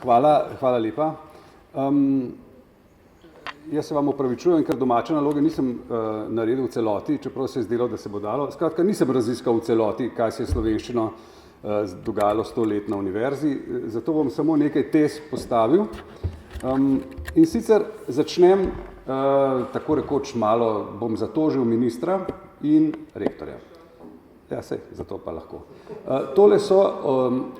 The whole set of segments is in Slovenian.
Hvala lepa. Jaz se vam opravičujem, ker domače naloge nisem naredil v celoti, čeprav se je zdelo, da se bo dalo. Skratka, nisem raziskal v celoti, kaj se je slovenščino dogajalo 100 let na univerzi, zato bom samo nekaj tez postavil. In sicer začnem tako rekoč malo, bom zatožil ministra in rektorja. Ja, sej, zato pa lahko. Tole so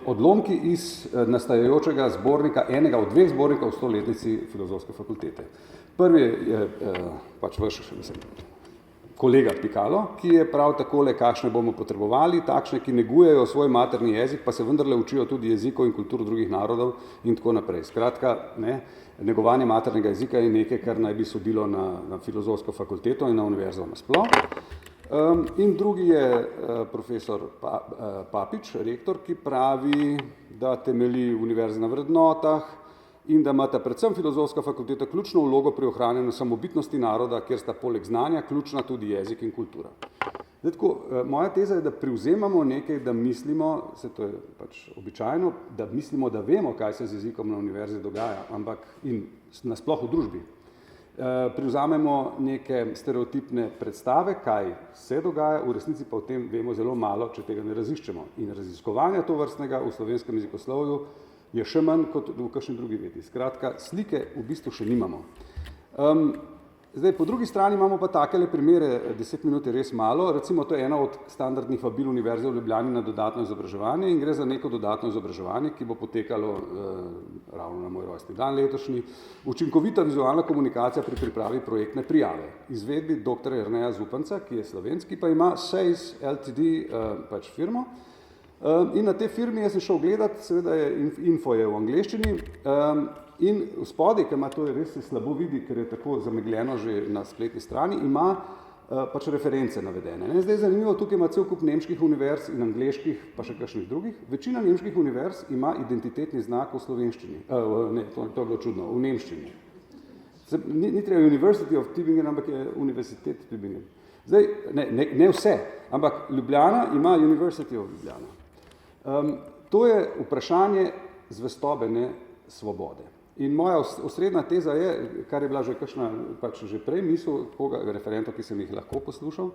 odlomki iz nastajajočega zbornika, enega od dveh zbornikov v 100-letnici Filozofske fakultete. Prvi je pač vaš kolega Pikalo, ki je prav takole, kakšne bomo potrebovali, takšne, ki negujejo svoj materni jezik, pa se vendarle učijo tudi jezikov in kultur drugih narodov in tako naprej. Skratka, negovanje maternega jezika je nekaj, kar naj bi sodilo na Filozofsko fakulteto in na univerzo nasploh. In drugi je profesor Papič, rektor, ki pravi, da temelji univerza na vrednotah in da imata predvsem Filozofska fakulteta ključno vlogo pri ohranjanju samobitnosti naroda, kjer sta poleg znanja ključna tudi jezik in kultura. Zdaj, tako, moja teza je, da privzemamo nekaj, da mislimo, se to je pač običajno, da mislimo, da vemo, kaj se z jezikom na univerzi dogaja, ampak in nasploh v družbi. Privzamemo neke stereotipne predstave, kaj se dogaja, v resnici pa o tem vemo zelo malo, če tega ne raziščemo. In raziskovanja tovrstnega v slovenskem jezikoslovju je še manj kot v kakšni drugi vedi. Skratka, slike v bistvu še nimamo. Zdaj, po drugi strani imamo pa takele primere, 10 minut je res malo, recimo to je ena od standardnih vabil Univerze v Ljubljani na dodatno izobraževanje in gre za neko dodatno izobraževanje, ki bo potekalo ravno na moj rojstni dan letošnji. Učinkovita vizualna komunikacija pri pripravi projektne prijave. Izvedbi dr. Jerneja Zupanca, ki je slovenski, pa ima SEIS Ltd. Pač firmo. In na te firmi jaz sem šel gledat, seveda je info je v angleščini, in v spodaj, ker ima to res se slabo vidi, ker je tako zamegljeno že na spletni strani, ima pač reference navedene. Zdaj je zanimivo, tukaj ima cel kup nemških univerz in angleških, pa še kakšnih drugih. Večina nemških univerz ima identitetni znak v slovenščini. Ne, to je bilo čudno, v nemščini. Ni treba University of Tübingen, ampak je Universitet Tübingen. Zdaj, ne vse, ampak Ljubljana ima University of Ljubljana. To je vprašanje zvestobene svobode. In moja osrednja teza je, kar je bila že kakšna, pač že prej misel, referentov, ki sem jih lahko poslušal,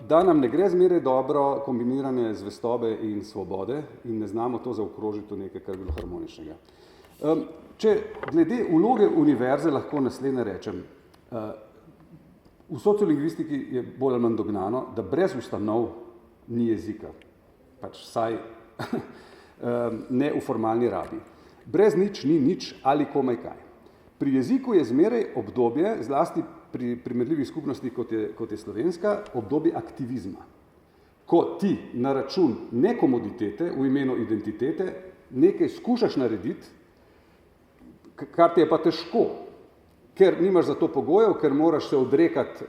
da nam ne gre zmeraj dobro kombiniranje zvestobe in svobode in ne znamo to zaokrožiti v nekaj, kar je bilo harmoničnega. Če glede vloge univerze lahko naslednje rečem, v sociolingvistiki je bolj ali manj dognano, da brez ustanov ni jezika, pač vsaj ne v formalni rabi. Brez nič ni nič ali komaj kaj. Pri jeziku je zmeraj obdobje, zlasti pri primerljivih skupnosti, kot je slovenska, obdobje aktivizma. Ko ti na račun nekomoditete, v imenu identitete, nekaj skušaš narediti, kar ti je pa težko, ker nimaš za to pogojev, ker moraš se odrekati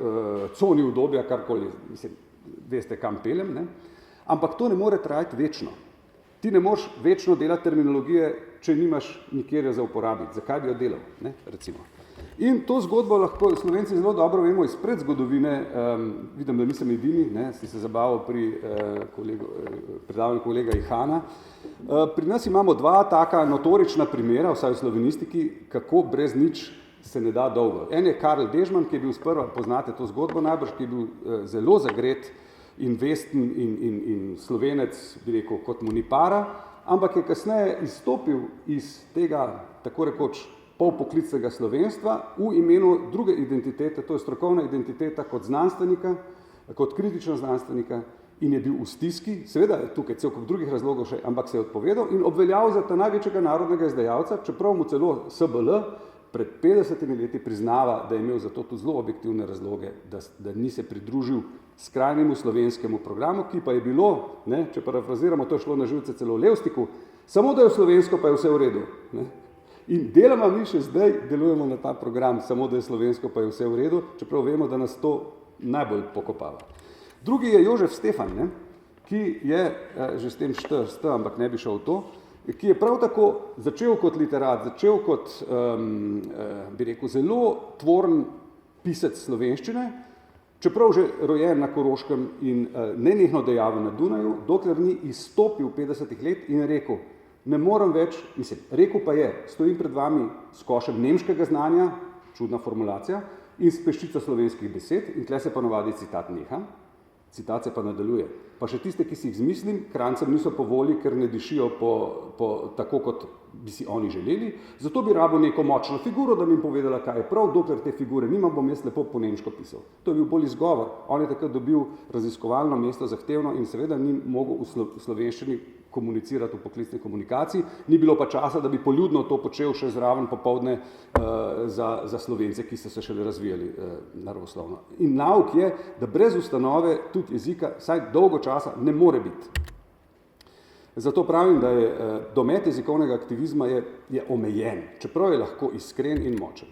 coni udobja, karkoli, mislim, veste, kam peljem, ne? Ampak to ne more trajati večno. Ti ne moreš večno delati terminologije, če nimaš nikjer za uporabiti. Zakaj bi jo delal, ne? Recimo. In to zgodbo lahko Slovenci zelo dobro vemo iz predzgodovine, vidim, da nisem edini, ne? Sem se zabaval pri predavanju kolega Ihana. Pri nas imamo dva taka notorična primera, vsaj v slovenistiki, kako brez nič se ne da dolgo. En je Karl Dežman, ki je bil sprva, poznate to zgodbo najbrž, ki je bil zelo zagret in vesten in slovenec, bi rekel, kot mu ni para, ampak je kasneje izstopil iz tega, tako rekoč, polpoklicnega slovenstva v imenu druge identitete, to je strokovna identiteta kot znanstvenika, kot kritična znanstvenika in je bil v stiski, seveda je tukaj cel kup drugih razlogov še, ampak se je odpovedal in obveljal za ta največjega narodnega izdajalca, čeprav mu celo SBL pred 50 leti priznava, da je imel za to tudi zelo objektivne razloge, da ni se pridružil skrajnemu slovenskemu programu, ki pa je bilo, ne, če parafraziramo, to je šlo na živce celo Levstiku, samo da je slovensko, pa je vse v redu. Ne. In deloma mi še zdaj delujemo na ta program, samo da je slovensko, pa je vse v redu, čeprav vemo, da nas to najbolj pokopava. Drugi je Jožef Stefan, ne, ki je že s tem ampak ne bi šel v to, ki je prav tako začel kot literat, začel kot, bi rekel, zelo tvoren pisec slovenščine, čeprav že rojen na Koroškem in nenehno dejaven na Dunaju, dokler ni izstopil 50 let in rekel, Ne morem več, rekel pa je, stojim pred vami s košem nemškega znanja, čudna formulacija, in s peščico slovenskih besed, in tle se pa navadi citat neha, citat se pa nadaljuje. Pa še tiste, ki si jih zmislim, krancem niso po volji, ker ne dišijo tako, kot bi si oni želeli, zato bi rabo neko močno figuro, da bi jim povedala, kaj je prav, dokler te figure nimam, bom jaz lepo po nemško pisal. To je bil bolj izgovor. On je takrat dobil raziskovalno mesto zahtevno in seveda ni mogel v slovenščini komunicirati v poklicni komunikaciji, ni bilo pa časa, da bi poljudno to počel še zraven popoldne za Slovence, ki so se šele razvijali naravoslovno. In nauk je, da brez ustanove tudi jezika vsaj dolgo časa ne more biti. Zato pravim, da je domet jezikovnega aktivizma je omejen, čeprav je lahko iskren in močen.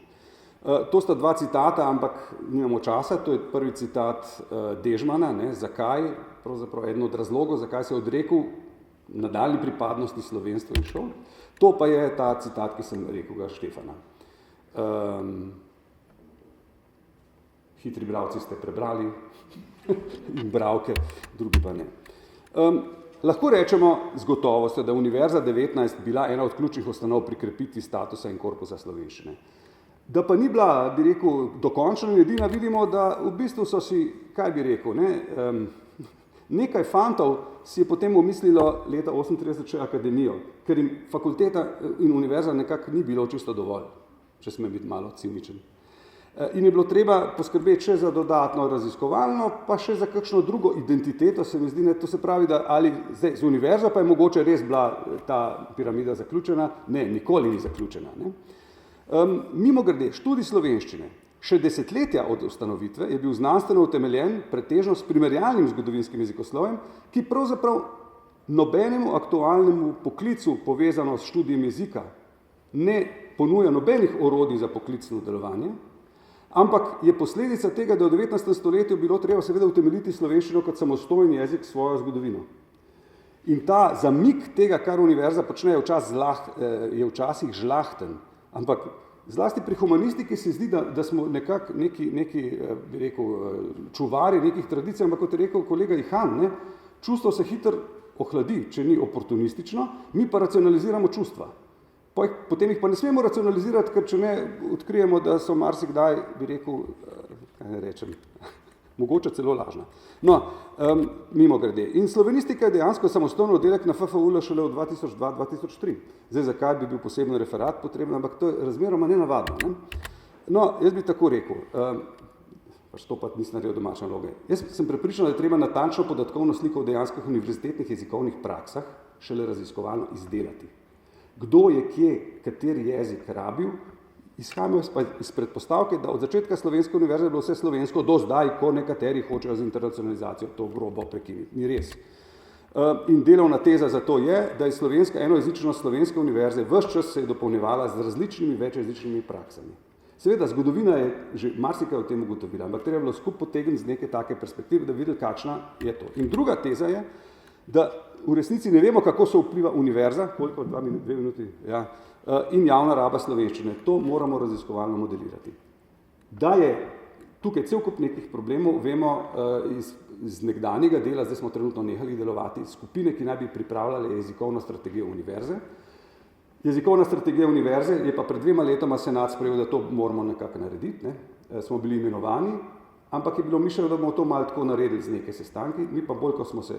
To sta dva citata, ampak nimamo časa. To je prvi citat Dežmana, zakaj, pravzaprav eden od razlogov, zakaj se je odrekel nadaljnji pripadnosti slovenstvu in šol. To pa je ta citat, ki sem rekel ga Štefana. Hitri bralci ste prebrali in bralke, drugi pa ne. Lahko rečemo z gotovostjo, da je Univerza 19 bila ena od ključnih ustanov pri krepitvi statusa in korpusa slovenščine. Da pa ni bila, bi rekel, dokončna in edina, vidimo, da v bistvu so si, kaj bi rekel, nekaj fantov si je potem umislilo leta 38 še akademijo, ker jim fakulteta in univerza nekako ni bilo čisto dovolj, če sme biti malo ciničen. In je bilo treba poskrbeti še za dodatno raziskovalno, pa še za kakšno drugo identiteto, se mi zdi, to se pravi, da ali zdaj z univerzo pa je mogoče res bila ta piramida zaključena, ne, nikoli ni zaključena. Mimogrede, študij slovenščine, še desetletja od ustanovitve je bil znanstveno utemeljen pretežno s primerjalnim zgodovinskim jezikoslovjem, ki pravzaprav nobenemu aktualnemu poklicu povezano s študijem jezika ne ponuja nobenih orodij za poklicno delovanje, ampak je posledica tega, da v 19. stoletju bilo treba seveda utemeljiti slovenščino kot samostojen jezik svojo zgodovino. In ta zamik tega, kar univerza počne, je včasih žlahten, ampak zlasti pri humanistiki se zdi, da smo nekako neki bi rekel, čuvari nekih tradicij, ampak kot je rekel kolega Ihan, čustvo se hitro ohladi, če ni oportunistično, mi pa racionaliziramo čustva. Potem jih pa ne smemo racionalizirati, ker če ne odkrijemo, da so marsikdaj, bi rekel, kaj ne rečem, mogoče celo lažna. No, mimogrede. In slovenistika je dejansko samostojno oddelek na FFUL šele v 2002-2003. Zdaj, zakaj bi bil poseben referat potreben, ampak to je razmeroma nenavadno. No, jaz bi tako rekel, pač to pa nisem naredil domače naloge. Jaz sem prepričan, da je treba natančno podatkovno sliko v dejanskih univerzitetnih jezikovnih praksah šele raziskovalno izdelati. Kdo je kje, kateri jezik rabil, izhajamo iz predpostavke, da od začetka Slovenske univerze je bilo vse slovensko do zdaj, ko nekateri hočejo z internacionalizacijo to grobo prekiniti. Ni res. In delovna teza za to je, da je slovenska enojezičnost Slovenske univerze ves čas se je dopolnjevala z različnimi večjezičnimi praksami. Seveda, zgodovina je že marsikaj o tem ugotovila, ampak treba je bilo skupaj potegniti z neke take perspektive, da videli, kakšna je to. In druga teza je, da v resnici ne vemo, kako se vpliva univerza, koliko, 2 minuti, in javna raba slovenščine. To moramo raziskovalno modelirati. Da je tukaj cel kup nekih problemov, vemo iz nekdanjega dela, zdaj smo trenutno nehali delovati, skupine, ki naj bi pripravljale jezikovno strategijo univerze. Jezikovna strategija univerze je pa pred 2 letoma senat sprejel, da to moramo nekako narediti. Smo bili imenovani, ampak je bilo mišljeno, da bomo to malo tako naredili z nekaj sestanki, mi pa bolj, ko smo se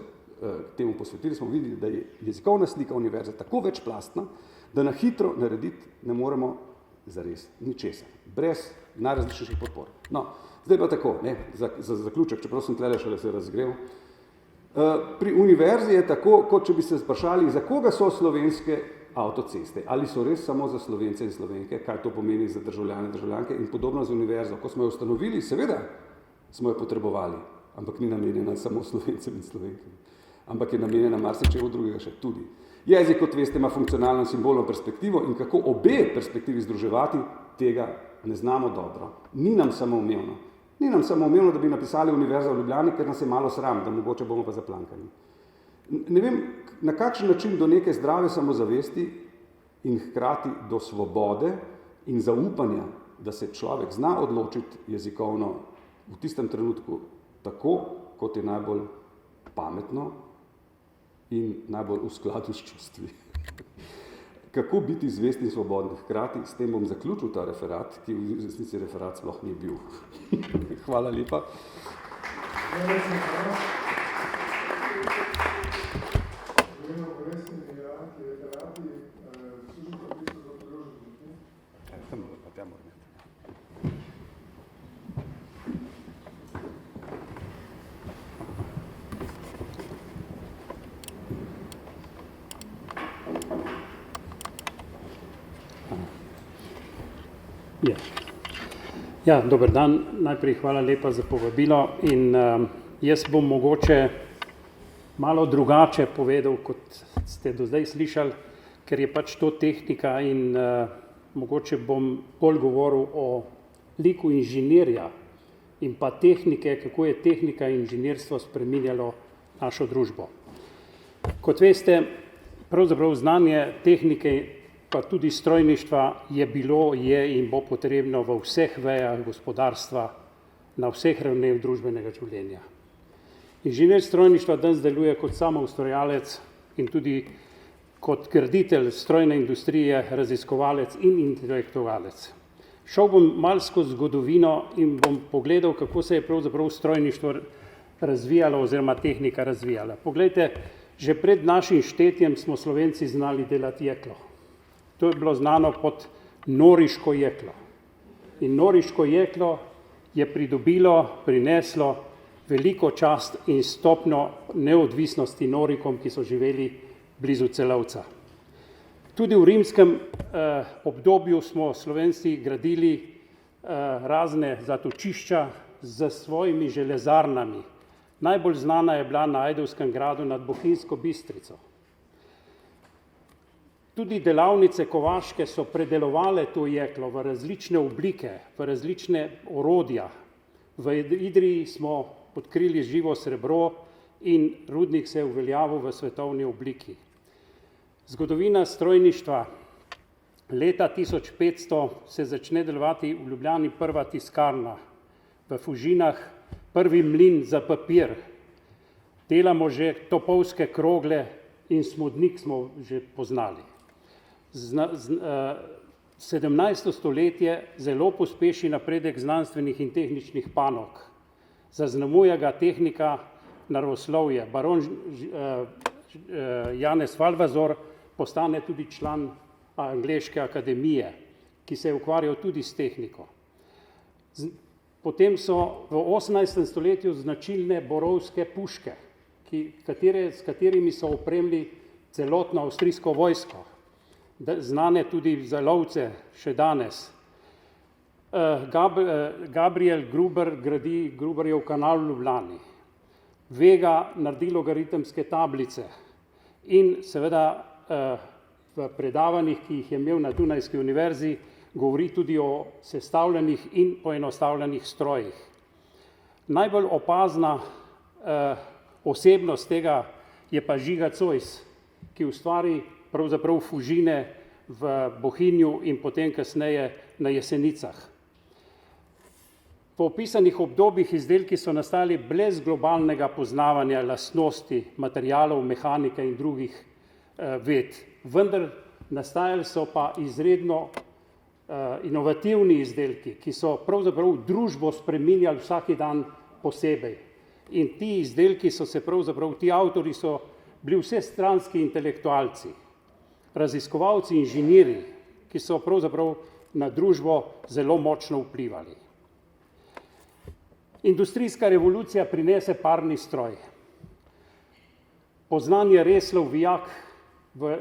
temu posvetili, smo videli, da je jezikovna slika univerze tako večplastna, da na hitro narediti ne moremo zares ničesar, brez najrazličnejših podpor. No, zdaj pa tako, za zaključek, čeprav sem tlele šele se razgrel. Pri univerzi je tako, kot če bi se vprašali, za koga so slovenske avtoceste, ali so res samo za Slovence in Slovenke, kaj to pomeni za državljane in državljanke in podobno za univerzo. Ko smo jo ustanovili, seveda smo jo potrebovali, ampak ni namenjena samo Slovencem in Slovenkam, ampak je namenjena marsičemu drugega še tudi. Jezik, kot veste, ima funkcionalno simbolno perspektivo in kako obe perspektivi združevati, tega ne znamo dobro. Ni nam samoumevno. Ni nam samoumevno, da bi napisali Univerza v Ljubljani, ker nas je malo sram, da mogoče bomo pa zaplankani. Ne vem, na kakšen način do neke zdrave samozavesti in hkrati do svobode in zaupanja, da se človek zna odločiti jezikovno v tistem trenutku tako, kot je najbolj pametno in najbolj v skladu s čustvi. kako biti zvest in svobodni hkrati. S tem bom zaključil ta referat, ki v resnici referat sploh ni bil. Hvala lepa. Ja, dober dan. Najprej hvala lepa za povabilo in jaz bom mogoče malo drugače povedal, kot ste do zdaj slišali, ker je pač to tehnika in mogoče bom bolj govoril o liku inženirja in pa tehnike, kako je tehnika in inženirstvo spreminjalo našo družbo. Kot veste, pravzaprav znanje tehnike pa tudi strojništva je bilo, je in bo potrebno v vseh vejah gospodarstva, na vseh ravneh družbenega življenja. Inženir strojništva danes deluje kot samoustvarjalec in tudi kot graditelj strojne industrije, raziskovalec in intelektualec. Šel bom malo skozi zgodovino in bom pogledal, kako se je pravzaprav strojništvo razvijalo oziroma tehnika razvijala. Poglejte, že pred našim štetjem smo Slovenci znali delati jeklo. To je bilo znano pod noriško jeklo. In noriško jeklo je prineslo veliko čast in stopnjo neodvisnosti Norikom, ki so živeli blizu Celovca. Tudi v rimskem obdobju smo Slovenci gradili razne zatočišča z svojimi železarnami. Najbolj znana je bila na Ajdovskem gradu nad Bohinjsko Bistrico. Tudi delavnice kovaške so predelovale to jeklo v različne oblike, v različne orodja. V Idriji smo odkrili živo srebro in rudnik se je uveljavil v svetovni obliki. Zgodovina strojništva. Leta 1500 se začne delovati v Ljubljani prva tiskarna, v Fužinah prvi mlin za papir. Delamo že topovske krogle in smodnik smo že poznali. 17. stoletje zelo pospeši napredek znanstvenih in tehničnih panog. Zaznamuje ga tehnika naravoslovje. Baron Janez Valvazor postane tudi član Angleške akademije, ki se je ukvarjal tudi s tehniko. Potem so v 18. stoletju značilne borovske puške, s katerimi so opremili celotno avstrijsko vojsko. Znane tudi za lovce še danes. Gabriel Gruber gradi Gruberjev kanal v Ljubljani. Vega naredi logaritemske tablice in seveda v predavanjih, ki jih je imel na Dunajski univerzi, govori tudi o sestavljenih in poenostavljenih strojih. Najbolj opazna osebnost tega je pa Žiga Zois, ki ustvari pravzaprav Fužine v Bohinju in potem kasneje na Jesenicah. Po opisanih obdobjih izdelki so nastali brez globalnega poznavanja lastnosti materialov, mehanike in drugih ved. Vendar nastajali so pa izredno inovativni izdelki, ki so pravzaprav družbo spreminjali vsak dan posebej. In ti izdelki so se pravzaprav, ti avtorji so bili vsestranski intelektualci, raziskovalci, inženirji, ki so pravzaprav na družbo zelo močno vplivali. Industrijska revolucija prinese parni stroj. Poznan je Reslov vijak, v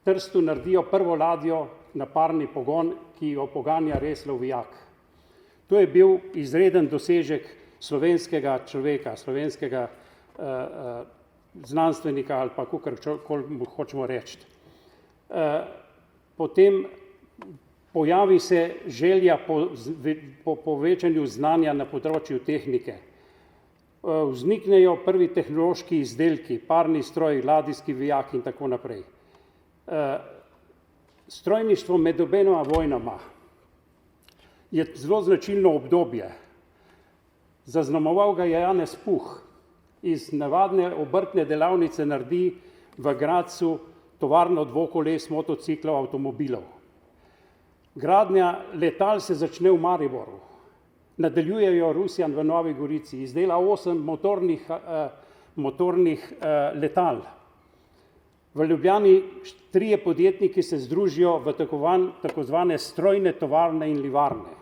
Trstu naredijo prvo ladjo na parni pogon, ki jo poganja Reslov vijak. To je bil izreden dosežek slovenskega človeka, slovenskega znanstvenika ali pa kakor hočemo reči. Potem pojavi se želja po povečanju znanja na področju tehnike. Vzniknejo prvi tehnološki izdelki, parni stroj, ladijski vijak in tako naprej. Strojništvo med obema vojnama je zelo značilno obdobje. Zaznamoval ga je Janez Puh. Iz navadne obrtne delavnice naredi v Gradcu tovarno dvokoles, motociklov, avtomobilov. Gradnja letal se začne v Mariboru. Nadaljujejo Rusjan v Novi Gorici, izdela 8 motornih letal. V Ljubljani 3 podjetniki se združijo v tako zvane strojne tovarne in livarne.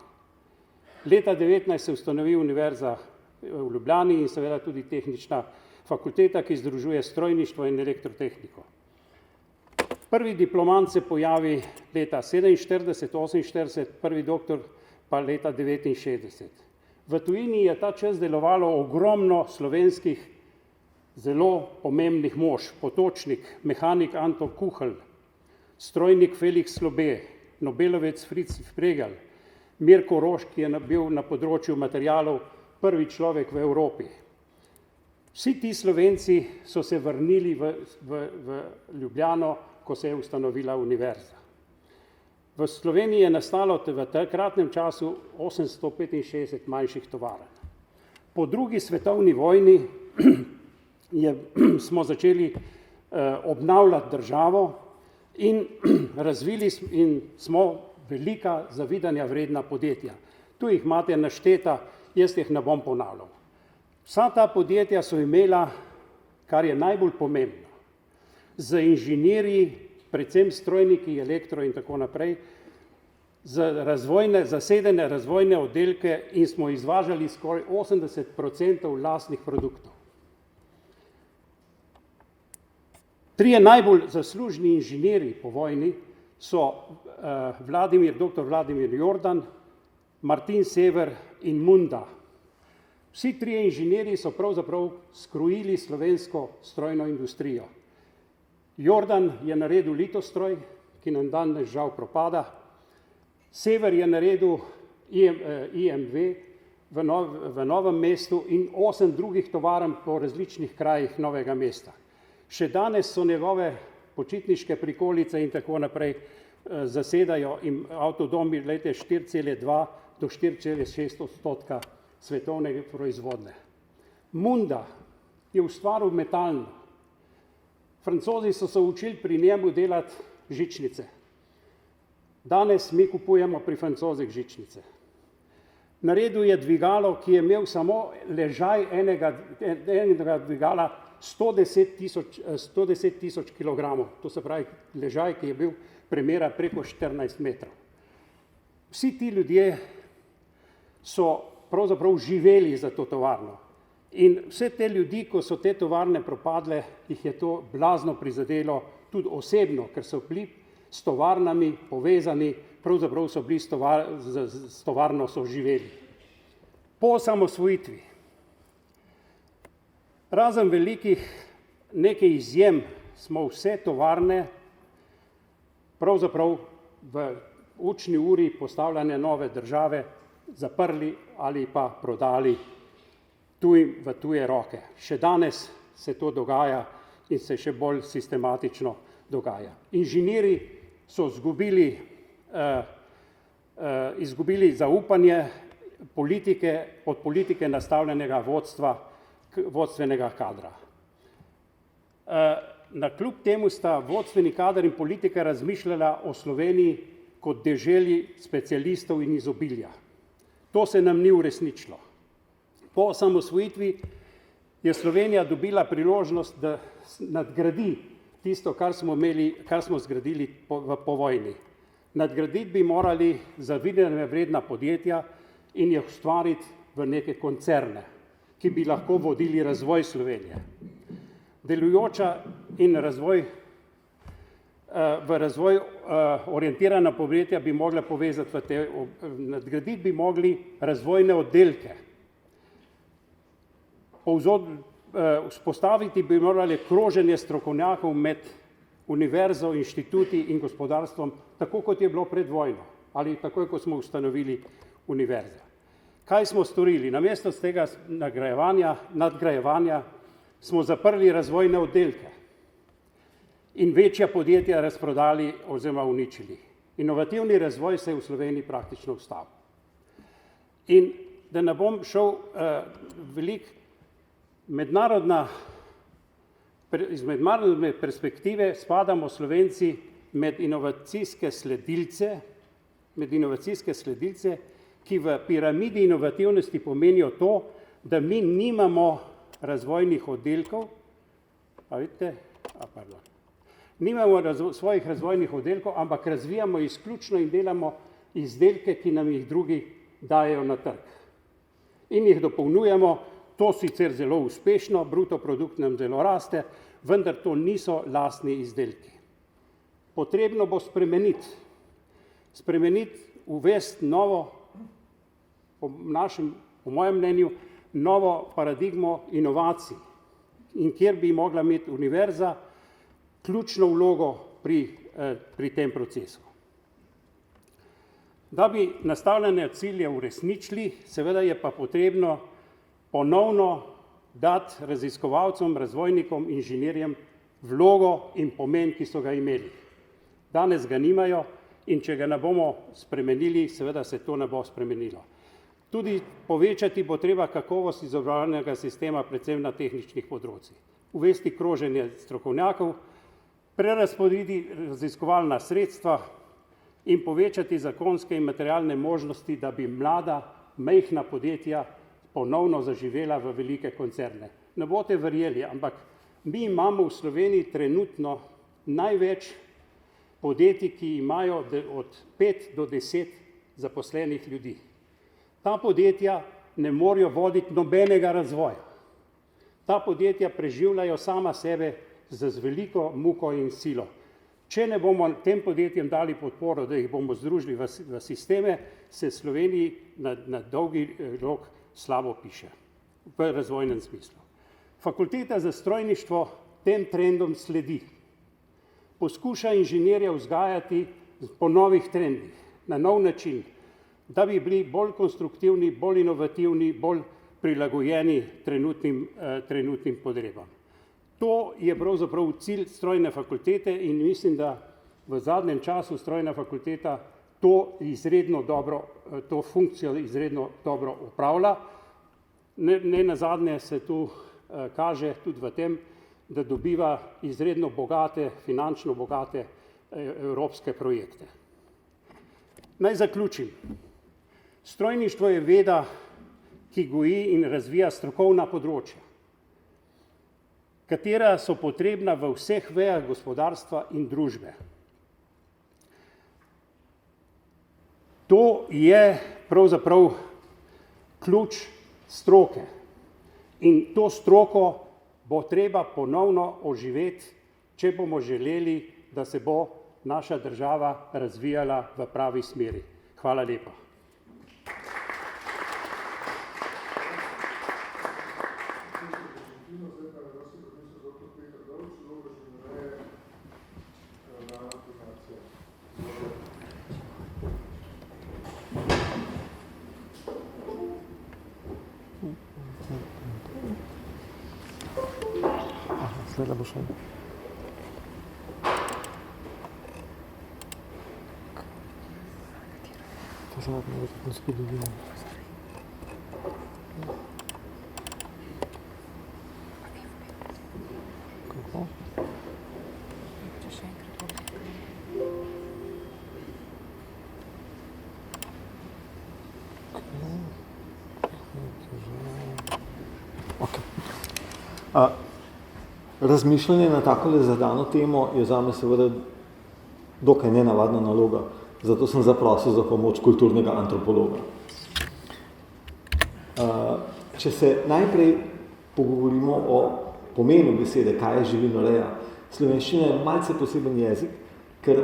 Leta 19 se ustanovi Univerza v Ljubljani in seveda tudi tehnična fakulteta, ki združuje strojništvo in elektrotehniko. Prvi diplomant se pojavi leta 47-48, prvi doktor pa leta 69. V tujini je ta čas delovalo ogromno slovenskih zelo pomembnih mož, Potočnik, mehanik Anton Kuhelj, strojnik Felix Slobe, nobelovec Fritz Fregel, Mirko Roš, ki je bil na področju materialov prvi človek v Evropi. Vsi ti Slovenci so se vrnili v Ljubljano, ko se je ustanovila univerza. V Sloveniji je nastalo v takratnem času 865 manjših tovarn. Po drugi svetovni vojni smo začeli obnavljati državo in razvili in smo velika zavidanja vredna podjetja. Tu jih imate našteta, jaz jih ne bom ponavljal. Vsa ta podjetja so imela, kar je najbolj pomembno, z inženirji, predvsem strojniki, elektro in tako naprej, zasedene razvojne oddelke in smo izvažali skoraj 80% lastnih produktov. Trije najbolj zaslužni inženirji po vojni so dr. Vladimir Jordan, Martin Sever in Munda. Vsi trije inženirji so pravzaprav skrojili slovensko strojno industrijo. Jordan je naredil Litostroj, ki nam danes žal propada. Sever je naredil IMV v Novem mestu in 8 drugih tovarn po različnih krajih Novega mesta. Še danes so njegove počitniške prikolice in tako naprej zasedajo in avtodomi lete 4,2 do 4,6% svetovne proizvodnje. Munda je ustvaril metalno. Francozi so se učili pri njemu delati žičnice. Danes mi kupujemo pri Francozih žičnice. Naredil je dvigalo, ki je imel samo ležaj enega dvigala 110 tisoč kilogramov. To se pravi ležaj, ki je bil premera preko 14 metrov. Vsi ti ljudje so pravzaprav živeli za to tovarno. In vse te ljudi, ko so te tovarne propadle, jih je to blazno prizadelo, tudi osebno, ker so bili s tovarnami povezani, pravzaprav so bili s tovarno so živeli. Po osamosvojitvi, razen velikih nekaj izjem, smo vse tovarne pravzaprav v učni uri postavljanja nove države zaprli ali pa prodali v tuje roke. Še danes se to dogaja in se še bolj sistematično dogaja. Inženirji so izgubili zaupanje od politike nastavljenega vodstvenega kadra. Nakljub temu sta vodstveni kader in politika razmišljala o Sloveniji kot deželi specialistov in izobilja. To se nam ni uresničilo. Po osamosvojitvi je Slovenija dobila priložnost, da nadgradi tisto, kar smo zgradili po vojni. Nadgraditi bi morali zavidanja vredna podjetja in jih ustvariti v neke koncerne, ki bi lahko vodili razvoj Slovenije. Delujoča in v razvoj orientirana podjetja bi mogla povezati nadgraditi bi mogli razvojne oddelke. Vzpostaviti bi morali kroženje strokovnjakov med univerzo, inštituti in gospodarstvom, tako kot je bilo pred vojno ali takoj, ko smo ustanovili univerze. Kaj smo storili? Namesto tega nadgrajevanja smo zaprli razvojne oddelke in večja podjetja razprodali oziroma uničili. Inovativni razvoj se je v Sloveniji praktično ustavil. In da ne bom šel mednarodna iz mednarodne perspektive spadamo Slovenci med inovacijske sledilce, ki v piramidi inovativnosti pomenijo to, da mi nimamo razvojnih oddelkov, nimamo svojih razvojnih oddelkov, ampak razvijamo izključno in delamo izdelke, ki nam jih drugi dajejo na trg. In jih dopolnjujemo, to sicer zelo uspešno, bruto produkt nam zelo raste, vendar to niso lastni izdelki. Potrebno bo spremeniti, uvesti novo, po mojem mnenju, novo paradigmo inovacij, in kjer bi mogla imeti univerza ključno vlogo pri tem procesu. Da bi nastavljene cilje uresničili, seveda je pa potrebno ponovno dati raziskovalcem, razvojnikom, inženirjem vlogo in pomen, ki so ga imeli. Danes ga nimajo in če ga ne bomo spremenili, seveda se to ne bo spremenilo. Tudi povečati bo treba kakovost izobraževalnega sistema, predvsem na tehničnih področjih. Uvesti kroženje strokovnjakov, prerazporediti raziskovalna sredstva in povečati zakonske in materialne možnosti, da bi mlada, majhna podjetja ponovno zaživela v velike koncerne. Ne boste verjeli, ampak mi imamo v Sloveniji trenutno največ podjetij, ki imajo od 5 do 10 zaposlenih ljudi. Ta podjetja ne morejo voditi nobenega razvoja. Ta podjetja preživljajo sama sebe z veliko muko in silo. Če ne bomo tem podjetjem dali podporo, da jih bomo združili v sisteme, se Sloveniji na dolgi rok slabo piše v razvojnem smislu. Fakulteta za strojništvo tem trendom sledi. Poskuša inženirje vzgajati po novih trendih, na nov način, da bi bili bolj konstruktivni, bolj inovativni, bolj prilagojeni trenutnim potrebam. To je pravzaprav cilj strojne fakultete in mislim, da v zadnjem času strojna fakulteta to funkcijo izredno dobro opravlja. Ne nazadnje se tu kaže tudi v tem, da dobiva izredno bogate, finančno bogate evropske projekte. Naj zaključim. Strojništvo je veda, ki goji in razvija strokovna področja, katera so potrebna v vseh vejah gospodarstva in družbe. To je pravzaprav ključ stroke in to stroko bo treba ponovno oživeti, če bomo želeli, da se bo naša država razvijala v pravi smeri. Hvala lepa. Zdaj bo šel. To se lahko nekaj zgodilo. Kako? Če še enkrat Razmišljanje na takole zadano temo je zame seveda dokaj nenavadna naloga, zato sem zaprosil za pomoč kulturnega antropologa. Če se najprej pogovorimo o pomenu besede, kaj je živinoreja, slovenščina je malce poseben jezik, ker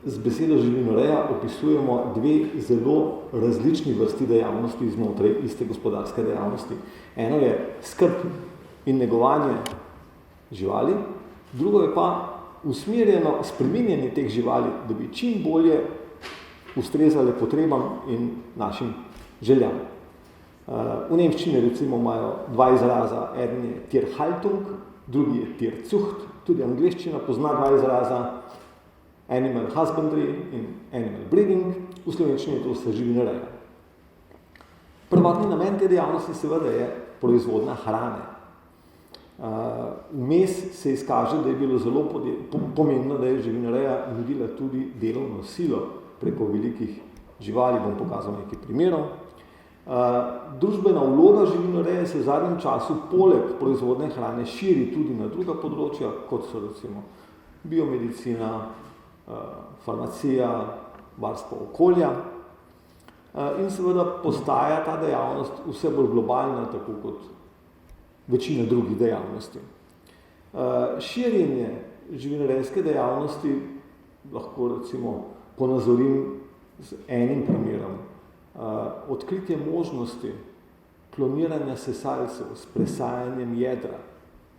z besedo živinoreja opisujemo dve zelo različni vrsti dejavnosti znotraj iste gospodarske dejavnosti. Eno je skrb in negovanje živali, drugo je pa usmerjeno spreminjanje teh živali, da bi čim bolje ustrezale potrebam in našim željam. V nemščini recimo imajo dva izraza, eden je Tierhaltung, drugi je Tierzucht, tudi angleščina pozna dva izraza, animal husbandry in animal breeding, v slovenščini to sta živinoreja. Prvotni namen te dejavnosti seveda je proizvodnja hrane. Vmes se izkaže, da je bilo zelo pomembno, da je živinoreja nudila tudi delovno silo preko velikih živali, bom pokazal nekaj primerov. Družbena vloga živinoreje se v zadnjem času poleg proizvodne hrane širi tudi na druga področja, kot so recimo biomedicina, farmacija, varstvo okolja. In seveda postaja ta dejavnost vse bolj globalna, tako kot večina drugih dejavnosti. Širjenje živinorejske dejavnosti lahko recimo ponazorim z enim primerom. Odkritje možnosti kloniranja sesalcev s presajanjem jedra,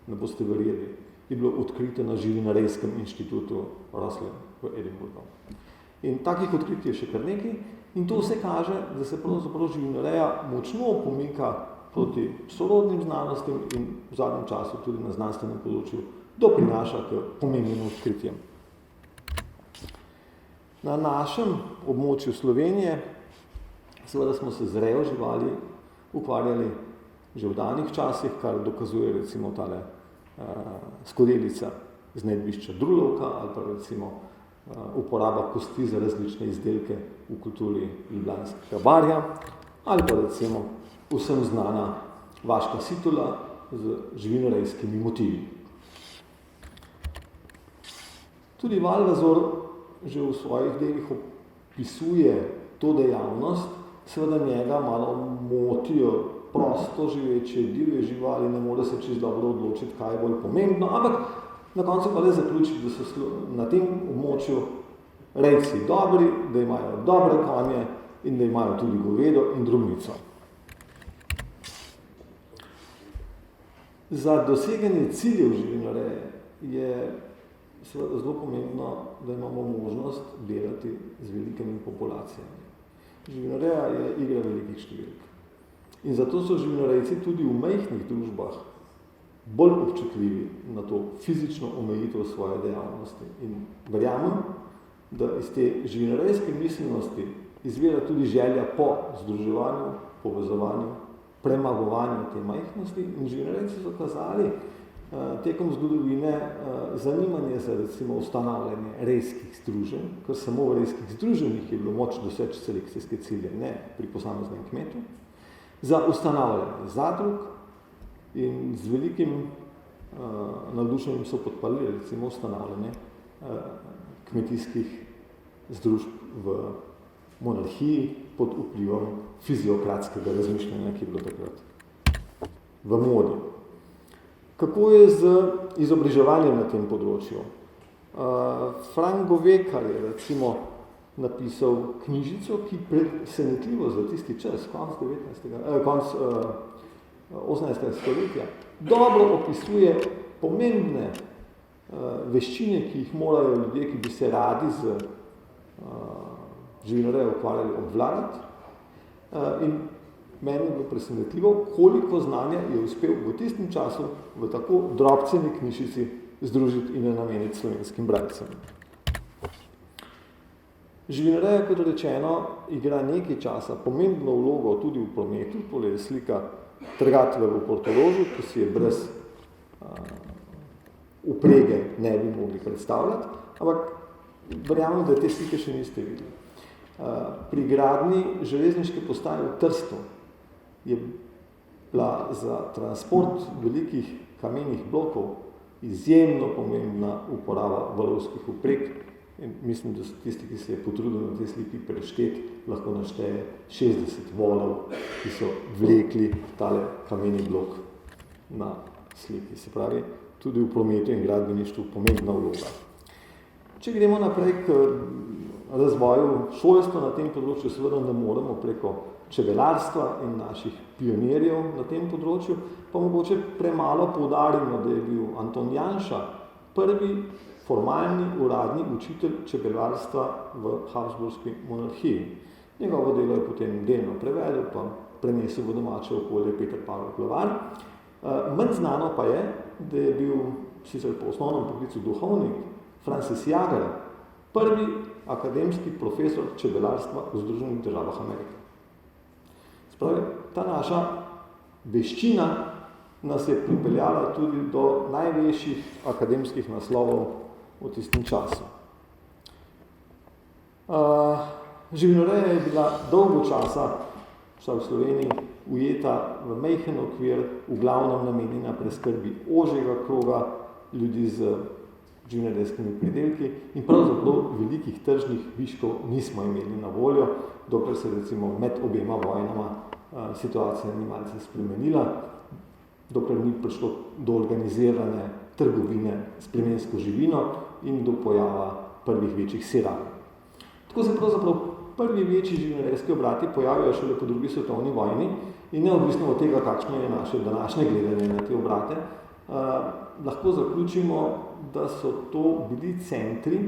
ne boste verjeli, je bilo odkrito na Živinorejskem inštitutu Roslin v Edinburghu. In takih odkritij je še kar nekaj in to vse kaže, da se pravzaprav živinoreja močno pomika proti sorodnim znanostim in v zadnjem času tudi na znanstvenem področju doprinaša k pomembnim odkritjem. Na našem območju Slovenije seveda smo se z rejo živali ukvarjali že v danih časih, kar dokazuje recimo tale skodelica z nedvišča Drulovka ali pa recimo uporaba kosti za različne izdelke v kulturi Ljubljanskega barja ali pa recimo vsem znana vaška situla z živinorejskimi motivi. Tudi Valvazor že v svojih delih opisuje to dejavnost, seveda njega malo motijo prosto živeče divje živali, ne more se čisto dobro odločiti, kaj je bolj pomembno, ampak na koncu pa le zaključiti, da so na tem območju rejci dobri, da imajo dobre konje in da imajo tudi govedo in drobnico. Za doseganje ciljev živinoreje je seveda zelo pomembno, da imamo možnost delati z velikimi populacijami. Živinoreja je igra velikih številk. In zato so živinorejci tudi v majhnih družbah bolj občutljivi na to fizično omejitev svoje dejavnosti. In verjamem, da iz te živinorejske miselnosti izvira tudi želja po združevanju, povezovanju, premagovanju te majhnosti in živinorejci so kazali tekom zgodovine zanimanje za recimo ustanavljanje rejskih združenj, ker samo v rejskih združenjih je bilo moč doseči selekcijske cilje, ne pri posameznem kmetu, za ustanavljanje zadrug in z velikim navdušenjem so podprli recimo ustanavljanje kmetijskih združb v monarhiji pod vplivom fiziokratskega razmišljanja, ki je bilo takrat v modi. Kako je z izobraževanjem na tem področju? Frank Govekar je recimo napisal knjižico, ki presenetljivo za tisti čas, konc 18. stoletja, dobro opisuje pomembne veščine, ki jih morajo ljudje, ki bi se radi z živinorejo ukvarjali, obvladati. In meni je bilo presenetljivo, koliko znanja je uspel v tistem času v tako drobceni knjižici združiti in jo nameniti slovenskim bralcem. Živinoreja, kot rečeno, igra nekaj časa pomembno vlogo tudi v prometu, tole je slika trgatve v Portorožu, ki si je brez uprege ne bi mogli predstavljati, ampak verjamem, da te slike še niste videli. Pri gradnji železniške postaje v Trstu je bila za transport velikih kamenih blokov izjemno pomembna uporaba valovskih vpreg. In mislim, da so tisti, ki se je potrudil na tej sliki prešteti, lahko našteje 60 volov, ki so vlekli tale kameni blok na sliki. Se pravi, tudi v prometu in gradbeništvu pomembna vloga. Če gremo naprej k razvoju šolstva na tem področju, seveda ne moremo preko čebelarstva in naših pionirjev na tem področju, pa mogoče premalo poudarimo, da je bil Anton Janša prvi formalni uradni učitelj čebelarstva v Habsburški monarhiji. Njegovo delo je potem delno prevedel, pa prenesel v domače okolje Peter Pavel Glavar. Manj znano pa je, da je bil sicer po osnovnem poklicu duhovnik Francis Jager, prvi akademski profesor čebelarstva v Združenih državah Amerike. Spravi, ta naša veščina nas je pripeljala tudi do največjih akademskih naslovov v tistem času. Živinoreja je bila dolgo časa, vsaj v Sloveniji, ujeta v majhen okvir, v glavnem namenjena preskrbi ožjega kroga ljudi z živinorejskimi pridelki in pravzaprav velikih tržnih viškov nismo imeli na voljo, dokler se recimo med obema vojnama situacija ni malce spremenila, dokler ni prišlo do organizirane trgovine s plemensko živino in do pojava prvih večjih siral. Tako se pravzaprav prvi večji živinorejski obrati pojavijo šele po drugi svetovni vojni in neodvisno od tega, kakšno je naše današnje gledanje na te obrate, lahko zaključimo, da so to bili centri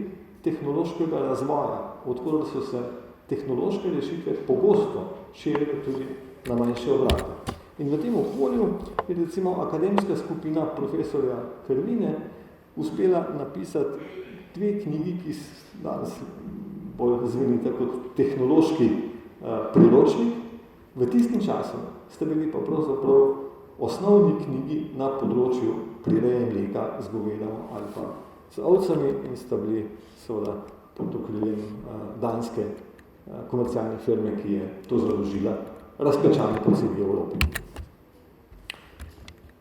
tehnološkega razvoja, odkudar so se tehnološke rešitve pogosto širile tudi na manjše obrate. In v tem okolju je recimo akademska skupina profesorja Krmine uspela napisati dve knjigi, ki danes bolj zvenita kot tehnološki priročnik. V tistem času sta bili pa pravzaprav osnovni knjigi na področju prireje mleka z govedom ali pa z ovcami in sta bili seveda pod okriljem danske komercialne firme, ki je to založila, razpečane po celi Evropi.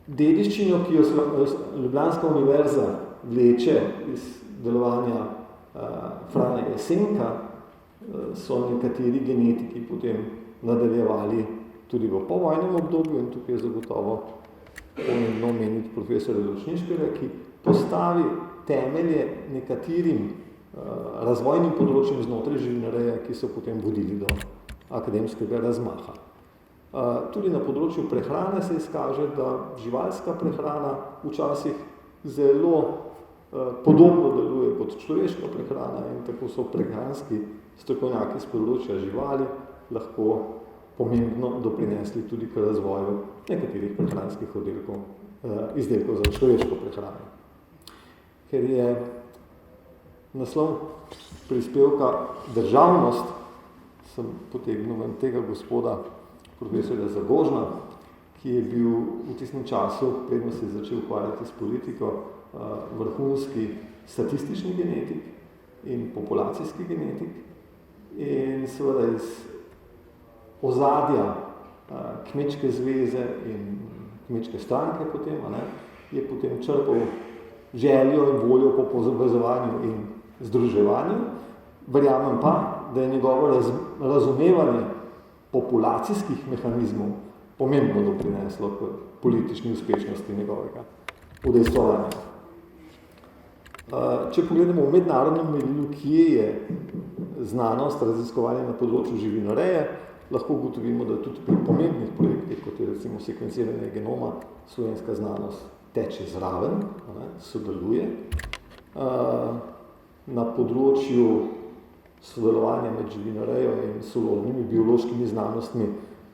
Dediščino, ki jo Ljubljanska univerza vleče iz delovanja Frana Jesenka, so nekateri genetiki potem nadaljevali tudi v povojnem obdobju in tukaj je zagotovo pomembno omeniti profesorja Ločniškega, ki postavi temelje nekaterim razvojnim področjem znotraj živinoreje, ki so potem vodili do akademskega razmaha. Tudi na področju prehrane se izkaže, da živalska prehrana včasih zelo podobno deluje kot človeška prehrana in tako so prehranski strokovnjaki z področja živali lahko pomembno doprinesli tudi k razvoju nekaterih prehranskih izdelkov za človeško prehrano. Ker je naslov prispevka Državnost, sem potegnil ven tega gospoda profesorja Zagožna, ki je bil v tistem času, predno se je začel ukvarjati s politiko, vrhunski statistični genetik in populacijski genetik in seveda iz ozadja kmečke zveze in kmečke stranke potem, je potem črpal željo in voljo po povezovanju in združevanju. Verjamem pa, da je njegovo razumevanje populacijskih mehanizmov pomembno doprineslo k politični uspešnosti njegovega udejstvovanja. Če pogledamo v mednarodnem merilu, kje je znanost raziskovanja na področju živinoreje, lahko ugotovimo, da tudi pri pomembnih projektih, kot je recimo sekvenciranje genoma, slovenska znanost teče zraven, sodeluje. Na področju sodelovanja med živinorejo in sorodnimi biološkimi znanostmi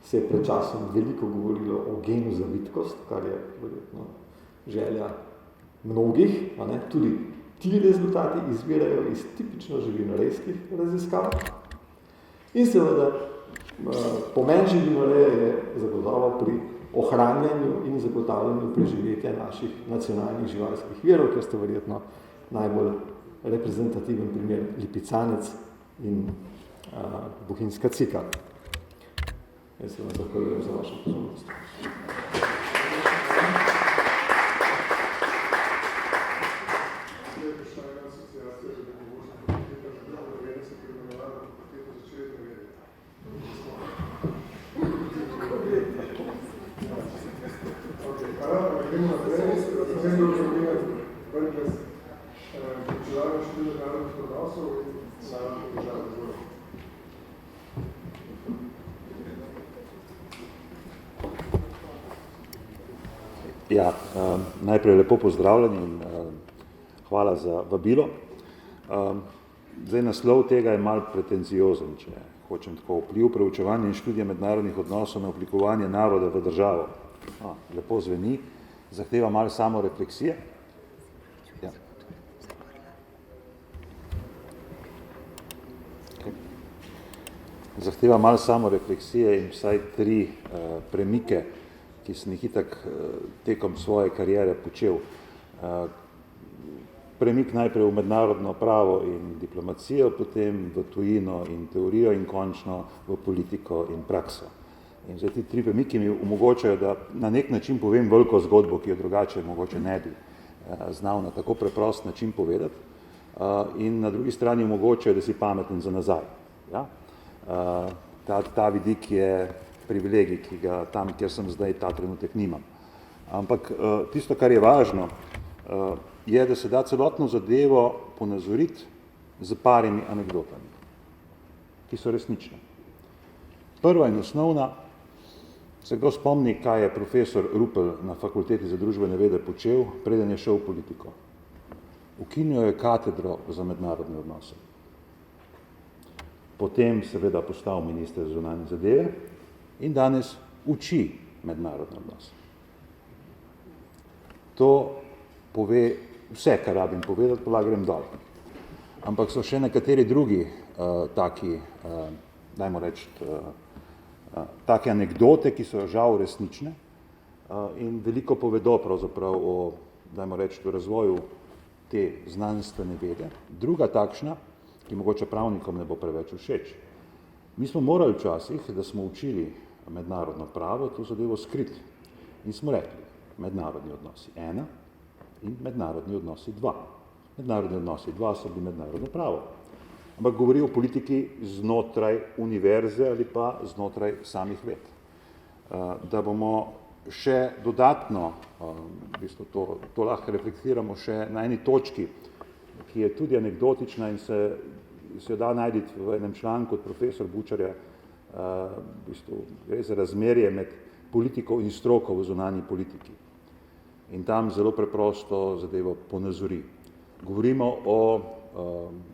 se je pred časom veliko govorilo o genu za vitkost, kar je verjetno želja mnogih. Tudi ti rezultati izvirajo iz tipično živinorejskih raziskav. In seveda pomen živinoreje je zagotovo pri ohranjanju in zagotavljanju preživetja naših nacionalnih živalskih virov, ker ste verjetno najbolj reprezentativen primer lipicanec in bohinjska cika. Jaz se vam zahvaljujem za vašo pozornost. Ja, najprej lepo pozdravljeni in hvala za vabilo. Zdaj, naslov tega je malo pretenziozen, če hočem tako, vpliv, preučevanje in študija mednarodnih odnosov na oblikovanje naroda v državo. Lepo zveni, zahteva malo samorefleksije. Ja. Okay. Zahteva malo samorefleksije in vsaj 3 premike, ki ki sem jih itak tekom svoje kariere počel. Premik najprej v mednarodno pravo in diplomacijo, potem v tujino in teorijo in končno v politiko in prakso. In zdaj ti 3 premiki mi omogočajo, da na nek način povem veliko zgodbo, ki jo drugače mogoče ne bi znal na tako preprost način povedati, in na drugi strani omogočajo, da si pameten za nazaj. Ja? Ta vidik je privilegij, ki ga tam, kjer sem zdaj, ta trenutek nimam. Ampak tisto, kar je važno, je, da se da celotno zadevo ponazoriti z parimi anekdotami, ki so resnične. Prva in osnovna, se kdo spomni, kaj je profesor Rupel na Fakulteti za družbene vede počel, preden je šel v politiko. Ukinil je katedro za mednarodne odnose. Potem seveda postal minister za zunanje zadeve in danes uči mednarodne odnose. To pove vse, kar rabim povedati, pa grem dol. Ampak so še nekateri drugi taki, dajmo reči, take anekdote, ki so žal resnične in veliko povedo pravzaprav o, dajmo reči, o razvoju te znanstvene vede. Druga takšna, ki mogoče pravnikom ne bo preveč všeč. Mi smo morali včasih, da smo učili mednarodno pravo, to zadevo skriti. In smo rekli, mednarodni odnosi 1 in mednarodni odnosi 2. Mednarodni odnosi 2 so bili mednarodno pravo. Ampak govori o politiki znotraj univerze ali pa znotraj samih ved. Da bomo še dodatno, v bistvu to lahko reflektiramo še na eni točki, ki je tudi anekdotična in se jo da najti v enem članku od profesor Bučarja, v bistvu gre za razmerje med politiko in stroko v zunanji politiki. In tam zelo preprosto zadevo ponazori. Govorimo o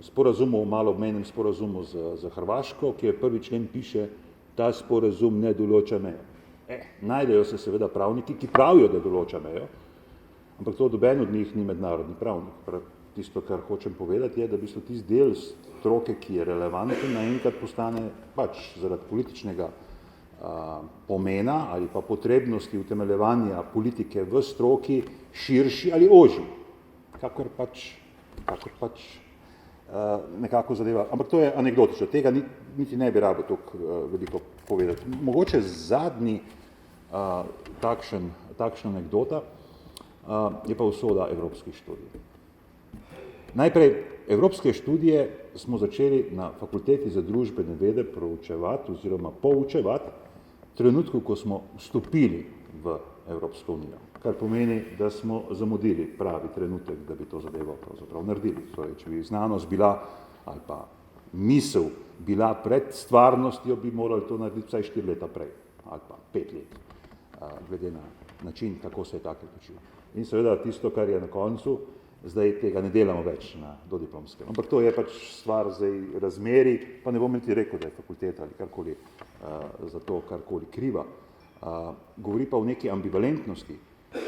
sporazumu, malo obmejnem sporazumu za Hrvaško, ki je 1. člen piše, ta sporazum ne določa mejo. Najdejo se seveda pravniki, ki pravijo, da določa mejo, ampak to doben od njih ni mednarodni pravnik. Tisto, kar hočem povedati, je, da v bistvu tisti del stroke, ki je relevanten, naenkrat postane pač zaradi političnega pomena ali pa potrebnosti utemeljevanja politike v stroki širši ali ožji, kakor pač nekako zadeva. Ampak to je anekdotično, tega niti ne bi rabo toliko veliko povedati. Mogoče zadnji takšna anekdota je pa usoda evropskih študij. Najprej, evropske študije smo začeli na Fakulteti za družbene vede proučevati oziroma poučevati v trenutku, ko smo vstopili v Evropsko unijo, kar pomeni, da smo zamudili pravi trenutek, da bi to zadevo pravzaprav naredili. Torej, če bi znanost bila ali pa misel bila pred stvarnostjo, bi morali to narediti vsaj 4 leta prej ali pa 5 let, glede na način, kako se je tako učil. In seveda tisto, kar je na koncu, zdaj tega ne delamo več na dodiplomskem. Ampak to je pač stvar zdaj razmeri, pa ne bom niti rekel, da je fakulteta ali karkoli za to karkoli kriva. Govori pa o neki ambivalentnosti,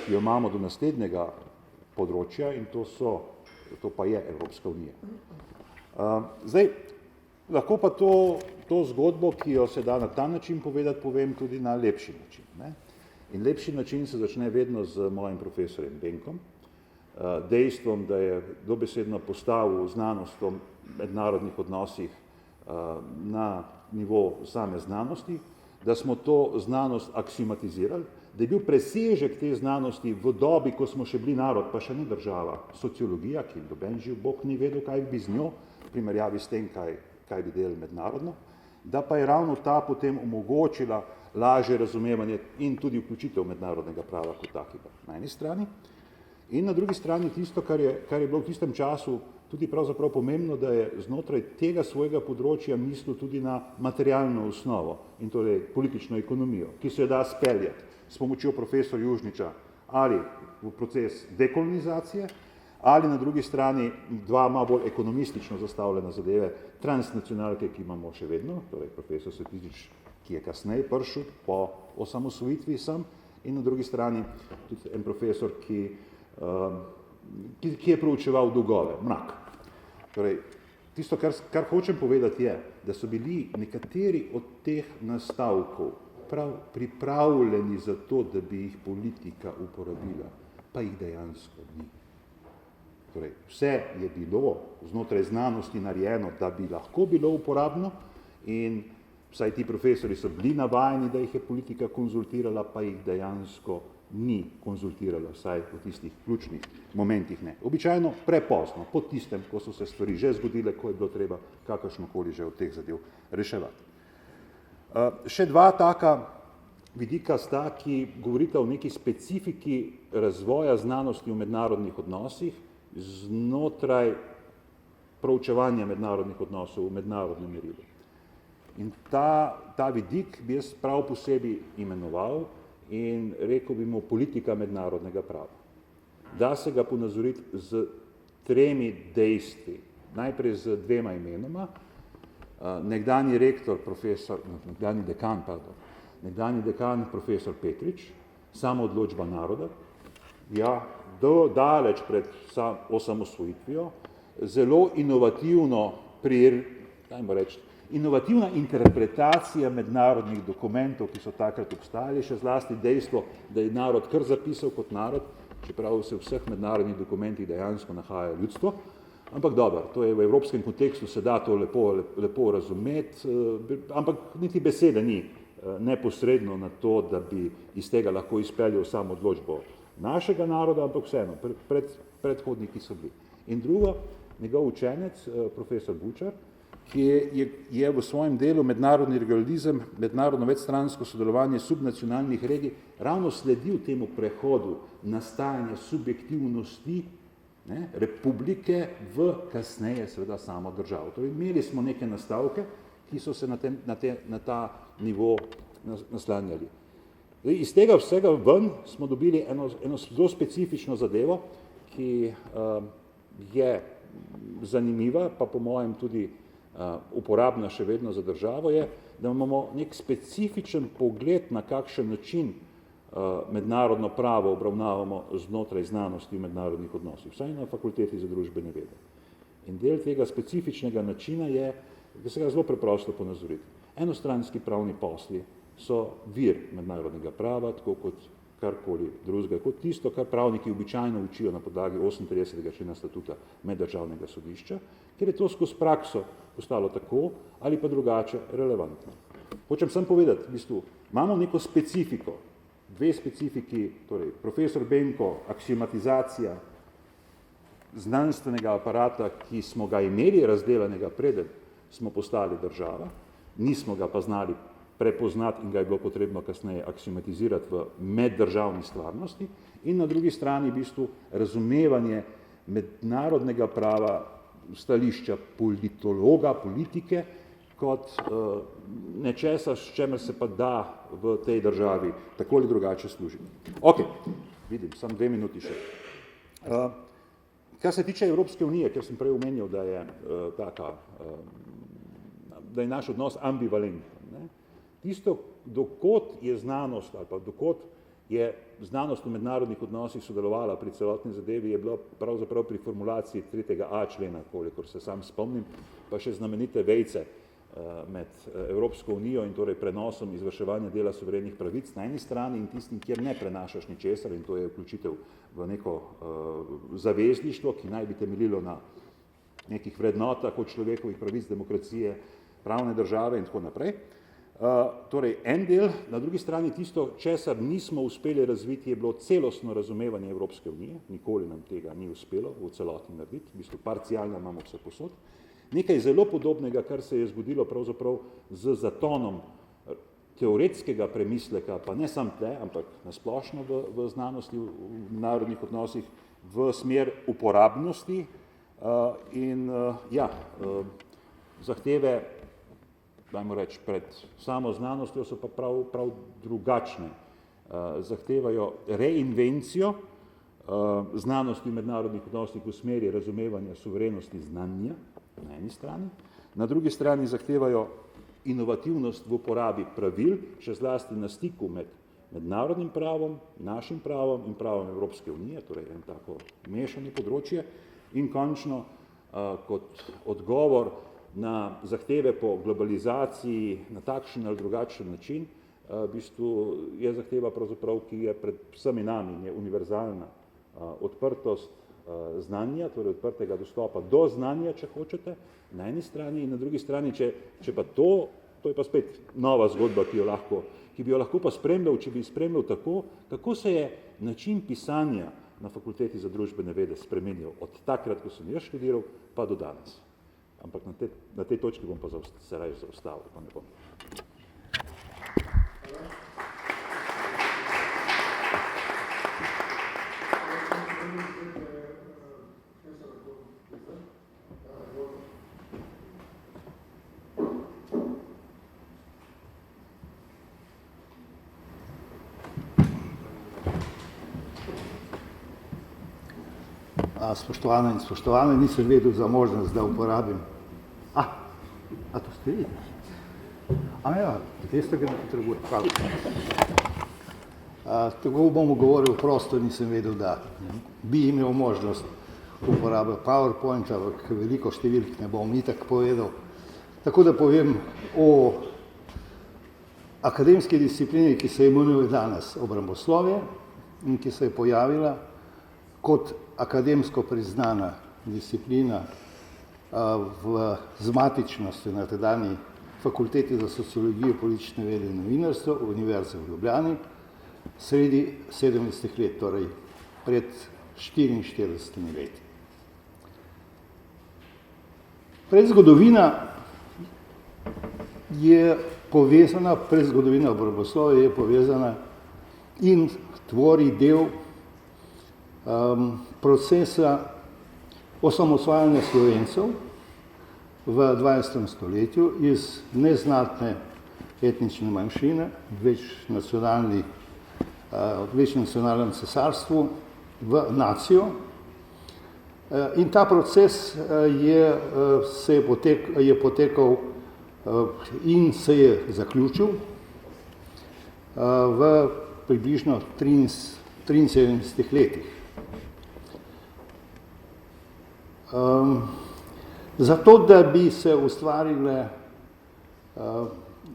ki jo imamo do naslednjega področja in to pa je Evropska unija. Zdaj, lahko pa to zgodbo, ki jo se da na ta način povedati, povem tudi na lepši način. Ne? In lepši način se začne vedno z mojim profesorjem Benkom, dejstvom, da je dobesedno postavil znanost o mednarodnih odnosih na nivo same znanosti, da smo to znanost aksiomatizirali, da je bil presežek te znanosti v dobi, ko smo še bili narod, pa še ni država, sociologija, ki noben živ Bog ni vedel, kaj bi z njo, v primerjavi s tem, kaj bi delali mednarodno, da pa je ravno ta potem omogočila lažje razumevanje in tudi vključitev mednarodnega prava kot takega na eni strani. In na drugi strani tisto, kar je bilo v tistem času tudi pravzaprav pomembno, da je znotraj tega svojega področja mislil tudi na materialno osnovo in torej politično ekonomijo, ki se jo da speljati s pomočjo profesor Južniča ali v proces dekolonizacije, ali na drugi strani dva malo bolj ekonomistično zastavljena zadeve, transnacionalke, ki imamo še vedno, torej profesor Svetičič, ki je kasneje prišel po osamosvojitvi sem, in na drugi strani tudi en profesor, ki je proučeval dolgove, mrak. Torej, tisto, kar hočem povedati je, da so bili nekateri od teh nastavkov pripravljeni za to, da bi jih politika uporabila, pa jih dejansko ni. Torej, vse je bilo znotraj znanosti narejeno, da bi lahko bilo uporabno in vsaj ti profesori so bili navajeni, da jih je politika konzultirala, pa jih dejansko ni konzultirala, vsaj v tistih ključnih momentih ne. Običajno prepozno, po tistem, ko so se stvari že zgodile, ko je bilo treba kakršnokoli že od teh zadev reševati. Še dva taka vidika sta, ki govorita o neki specifiki razvoja znanosti v mednarodnih odnosih znotraj proučevanja mednarodnih odnosov v mednarodnem merilu. In ta vidik bi jaz prav posebej imenoval in rekel bi mu politika mednarodnega prava. Da se ga ponazoriti z tremi dejstvi. Najprej z dvema imenoma. Nekdanji dekan profesor Petrič, Samoodločba naroda, ja, daleč pred osamosvojitvijo, zelo inovativna interpretacija mednarodnih dokumentov, ki so takrat obstajali, še zlasti dejstvo, da je narod kar zapisal kot narod, čeprav se v vseh mednarodnih dokumentih dejansko nahaja ljudstvo. Ampak dobro, to je v evropskem kontekstu, se da to lepo razumeti, ampak niti besede ni neposredno na to, da bi iz tega lahko izpeljal samo odločbo našega naroda, ampak vseeno, predhodniki so bili. In drugo, njegov učenec, profesor Bučar, ki je v svojem delu mednarodni regionalizem, mednarodno večstransko sodelovanje subnacionalnih regij ravno sledil temu prehodu nastajanja subjektivnosti republike v kasneje seveda samo državo. Torej, imeli smo neke nastavke, ki so se na ta nivo naslanjali. Iz tega vsega ven smo dobili eno zelo specifično zadevo, ki je zanimiva, pa po mojem tudi uporabna še vedno za državo, je, da imamo nek specifičen pogled, na kakšen način mednarodno pravo obravnavamo znotraj znanosti v mednarodnih odnosih, vsaj na fakulteti za družbene vede. In del tega specifičnega načina je, da se ga zelo preprosto ponazoriti. Enostranski pravni posli so vir mednarodnega prava, tako kot karkoli drugega, kot tisto, kar pravniki običajno učijo na podlagi 38. člena statuta meddržavnega sodišča, ker je to skozi prakso postalo tako ali pa drugače relevantno. Hočem sem povedati, v bistvu, imamo neko specifiko, dve specifiki, torej profesor Benko, aksiomatizacija znanstvenega aparata, ki smo ga imeli razdelanega preden smo postali država, nismo ga pa znali prepoznati in ga je bilo potrebno kasneje aksiomatizirati v meddržavni stvarnosti, in na drugi strani v bistvu razumevanje mednarodnega prava stališča politologa, politike, kot nečesa, s čemer se pa da v tej državi tako ali drugače služiti. Ok, vidim, samo 2 minuti še. Kar se tiče Evropske unije, ker sem prej omenil, da je da je naš odnos ambivalenten. Tisto, dokot je znanost, ali pa dokot je znanost v mednarodnih odnosih sodelovala pri celotni zadevi, je bilo pravzaprav pri formulaciji 3.a člena, kolikor se sam spomnim, pa še znamenite vejce med Evropsko unijo in torej prenosom izvrševanja dela suverenih pravic na eni strani in tistim, kjer ne prenašaš ničesar, in to je vključitev v neko zavezništvo, ki naj bi temeljilo na nekih vrednotah od človekovih pravic, demokracije, pravne države in tako naprej. Torej, en del, na drugi strani tisto, česar nismo uspeli razviti, je bilo celostno razumevanje Evropske unije, nikoli nam tega ni uspelo v celoti narediti, v bistvu parcialno imamo vse posod. Nekaj zelo podobnega, kar se je zgodilo pravzaprav z zatonom teoretskega premisleka, pa ne samo tle, ampak nasplošno v znanosti, v narodnih odnosih, v smer uporabnosti in zahteve, dajmo reči, pred samo znanostjo so pa prav drugačne. Zahtevajo reinvencijo znanosti v mednarodnih odnosih v smeri razumevanja suverenosti znanja na eni strani, na drugi strani zahtevajo inovativnost v uporabi pravil, še zlasti na stiku med mednarodnim pravom, našim pravom in pravom Evropske unije, torej en tako mešano področje, in končno kot odgovor na zahteve po globalizaciji na takšen ali drugačen način v bistvu je zahteva pravzaprav, ki je pred vsemi nami, je univerzalna. Odprtost znanja, torej odprtega dostopa do znanja, če hočete, na eni strani in na drugi strani, če pa to je pa spet nova zgodba, ki bi jo lahko pa spremljal, če bi spremljal tako, kako se je način pisanja na Fakulteti za družbene vede spremenil od takrat, ko sem jaz študiral, pa do danes. Ampak na tej točki bom pa se raje zaustavil, pa ne bom. Spoštovane in spoštovane, nisem vedel za možnost, da uporabim. A to ste vi? Veste, ga ne potrebujem. Hvala. Tako bom govoril prosto, nisem vedel, da bi imel možnost uporabe PowerPointa, ampak veliko številk ne bom itak povedal. Tako da povem o akademski disciplini, ki se imenuje danes obramboslovje in ki se je pojavila kot akademsko priznana disciplina z matičnostjo na tedanji Fakulteti za sociologijo, politične vede in novinarstvo Univerze v Ljubljani sredi 70 let, torej pred 44 leti. Predzgodovina je povezana, predzgodovina obramboslovja je povezana in tvori del procesa osamosvajanja Slovencev v 20. stoletju iz neznatne etnične manjšine v večnacionalnem cesarstvu v nacijo. In ta proces je potekal in se je zaključil v približno 73 letih. Zato, da bi se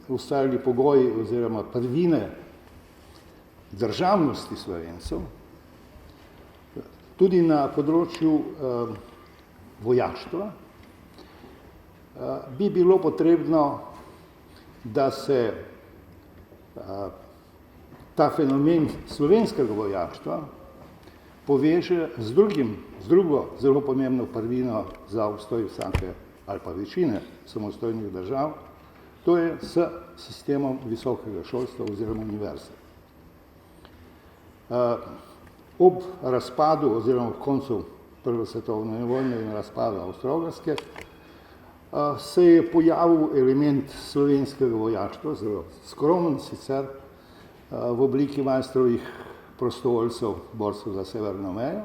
ustvarili pogoji oziroma prvine državnosti Slovencev, tudi na področju vojaštva, bi bilo potrebno, da se ta fenomen slovenskega vojaštva poveže z drugo zelo pomembno prvino za obstoj vsake ali pa večine samostojnih držav, to je s sistemom visokega šolstva oziroma univerze. Ob razpadu oziroma v koncu Prve svetovne vojne in razpadu Avstro-Ogrske se je pojavil element slovenskega vojaštva, zelo skromen sicer, v obliki majstrovih prostovoljcev, borcev za severno mejo.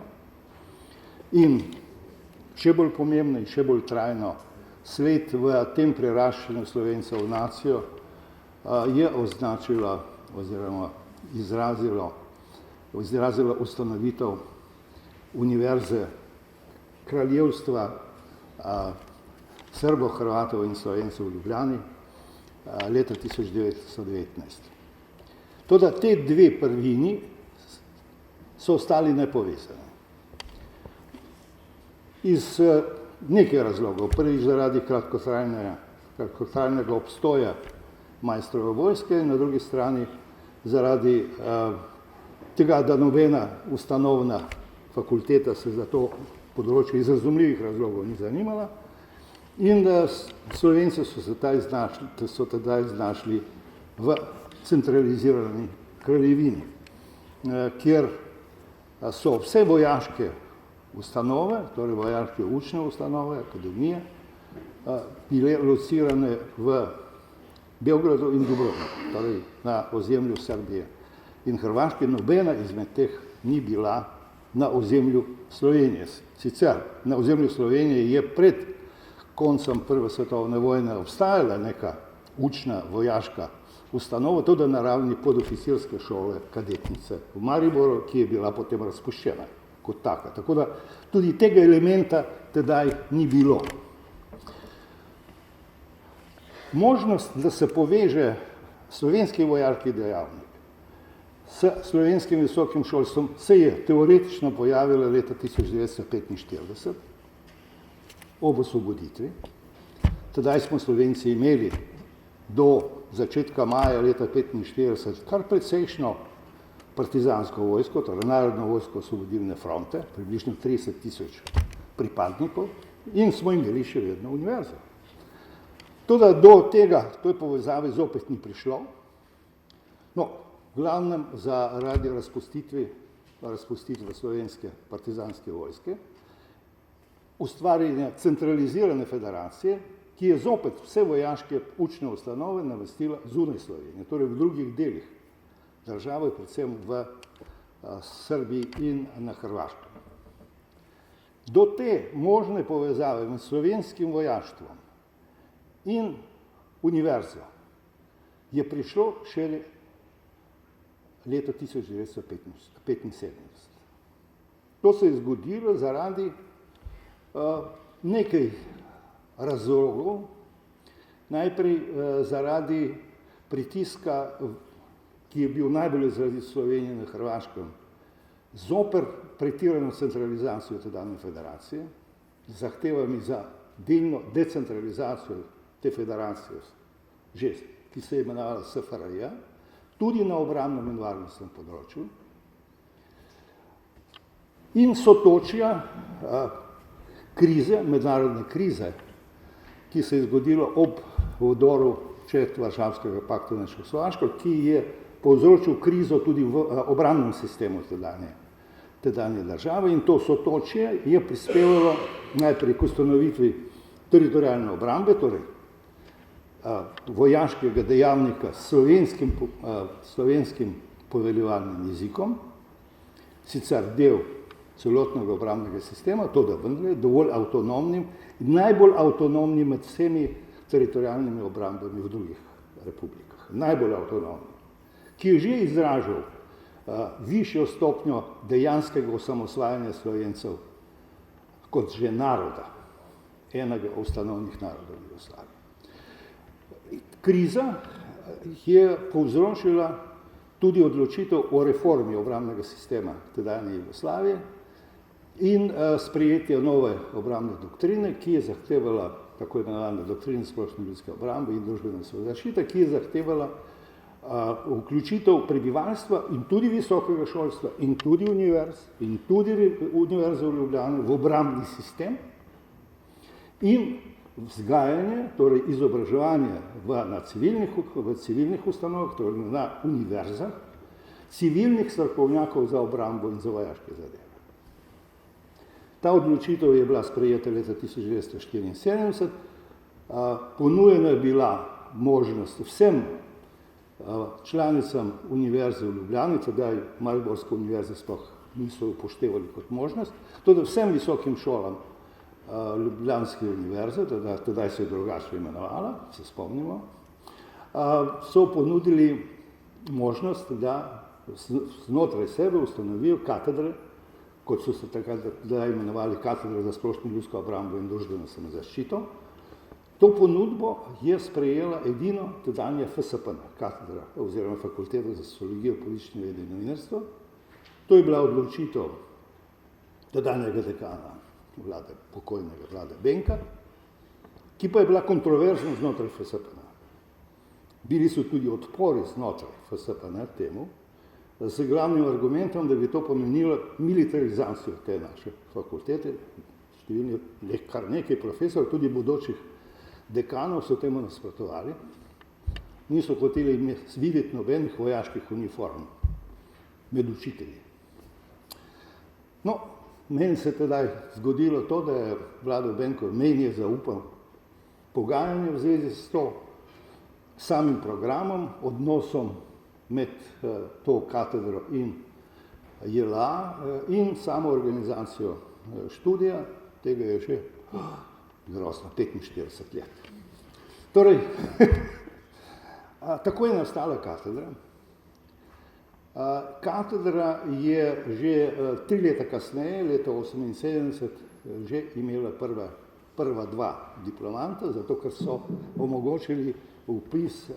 In še bolj pomembno in še bolj trajno, svet v tem preraščanju Slovencev v nacijo je označila oziroma izrazila ustanovitev Univerze kraljevstva Srbov, Hrvatov in Slovencev v Ljubljani leta 1919. Toda te dve prvini so ostali nepovezani. Iz nekaj razlogov. Prvič zaradi kratkotrajnega obstoja majstrove vojske in na drugi strani zaradi tega, da nobena ustanovna fakulteta se za to področje iz razumljivih razlogov ni zanimala in da Slovenci so tedaj znašli v centralizirani kraljevini, kjer so vse vojaške ustanove, torej vojaške učne ustanove, akademije, bile locirane v Beogradu in Dubrovniku, torej na ozemlju Srbije in Hrvaške. Nobena izmed teh ni bila na ozemlju Slovenije. Sicer na ozemlju Slovenije je pred koncem Prve svetovne vojne obstajala neka učna vojaška ustanova, tudi na ravni podoficirske šole kadetnice v Mariboru, ki je bila potem razpuščena kot taka. Tako da tudi tega elementa tedaj ni bilo. Možnost, da se poveže slovenski vojaški dejavnik s slovenskim visokim šolstvom se je teoretično pojavila leta 1945 ob osvoboditvi. Tedaj smo Slovenci imeli do začetka maja leta 1945 kar precejšno partizansko vojsko, torej Narodno vojsko osvobodilne fronte, približno 30.000 pripadnikov, in smo imeli še vedno univerzo. Toda do tega, to je povezave zopet ni prišlo. No, v glavnem zaradi razpustitve slovenske partizanske vojske, ustvarjanja centralizirane federacije, ki je zopet vse vojaške učne ustanove namestila zunaj Slovenije, torej v drugih delih države, predvsem v Srbiji in na Hrvaškem. Do te možne povezave med slovenskim vojaštvom in univerzo je prišlo šele leta 1975. To se je zgodilo zaradi nekaj razlogov, najprej zaradi pritiska, ki je bil najbolj izrazit v Sloveniji na Hrvaškem, zoper pretirano centralizacijo tedanje federacije, z zahtevami za delno decentralizacijo te federacije, ki se je imenovala SFRJ, tudi na obrambnem in varnostnem področju, in sotočja krize, mednarodne krize, ki se je zgodilo ob vdoru Varšavskega pakta na Čehoslovaško, ki je povzročil krizo tudi v obrambnem sistemu tedanje države, in to sotočje je prispevalo najprej k ustanovitvi teritorialne obrambe, torej vojaškega dejavnika s slovenskim poveljevalnim jezikom, sicer del celotnega obrambnega sistema, to da vendar je dovolj avtonomnim, najbolj avtonomnim med vsemi teritorialnimi obrambami v drugih republikah. Najbolj avtonomnim, ki je že izražal višjo stopnjo dejanskega osamosvajanja Slovencev kot že naroda, enega ustanovnih narodov Jugoslavije. Kriza je povzročila tudi odločitev o reformi obrambnega sistema tedanje Jugoslavije in sprejetje nove obrambne doktrine, ki je zahtevala, tako imenovane doktrine splošne ljudske obrambe in družbene zaščite, ki je zahtevala vključitev prebivalstva in tudi visokega šolstva in tudi univerze v Ljubljani v obrambni sistem in vzgajanje, torej izobraževanje v civilnih ustanovah, torej na univerzah, civilnih strokovnjakov za obrambo in za vojaške zadeve. Ta odločitev je bila sprejeta leta 1974, ponujena je bila možnost vsem članicam univerze v Ljubljani, tedaj Mariborske univerze sploh niso upoštevali kot možnost, tudi vsem visokim šolam Ljubljanske univerze, tedaj se je drugače imenovala, se spomnimo, so ponudili možnost, da znotraj sebe ustanovijo katedre, kot so se takrat imenovali katedre za splošno ljudsko obrambo in družbeno samozaščito. To ponudbo je sprejela edino tedanja FSPN, katedra oziroma fakulteta za sociologijo, politične vede in novinarstvo. To je bila odločitev tedanjega dekana pokojnega Vlade Benka, ki pa je bila kontroverzna znotraj FSPN. Bili so tudi odpori znotraj FSPN temu, z glavnim argumentom, da bi to pomenilo militarizacijo te naše fakultete. Kar nekaj profesorjev, tudi bodočih dekanov so temu nasprotovali. Niso hoteli videti nobenih vojaških uniform med učitelji. No, meni se tedaj zgodilo to, da je Vlado Benko meni zaupal pogajanje v zvezi s to samim programom, odnosom med to katedro in JLA in samo organizacijo študija, tega je že grozno 45 let. Torej, tako je nastala katedra. Katedra je že 3 leta kasneje, leta 1978, že imela prva 2 diplomanta, zato ker so omogočili vpis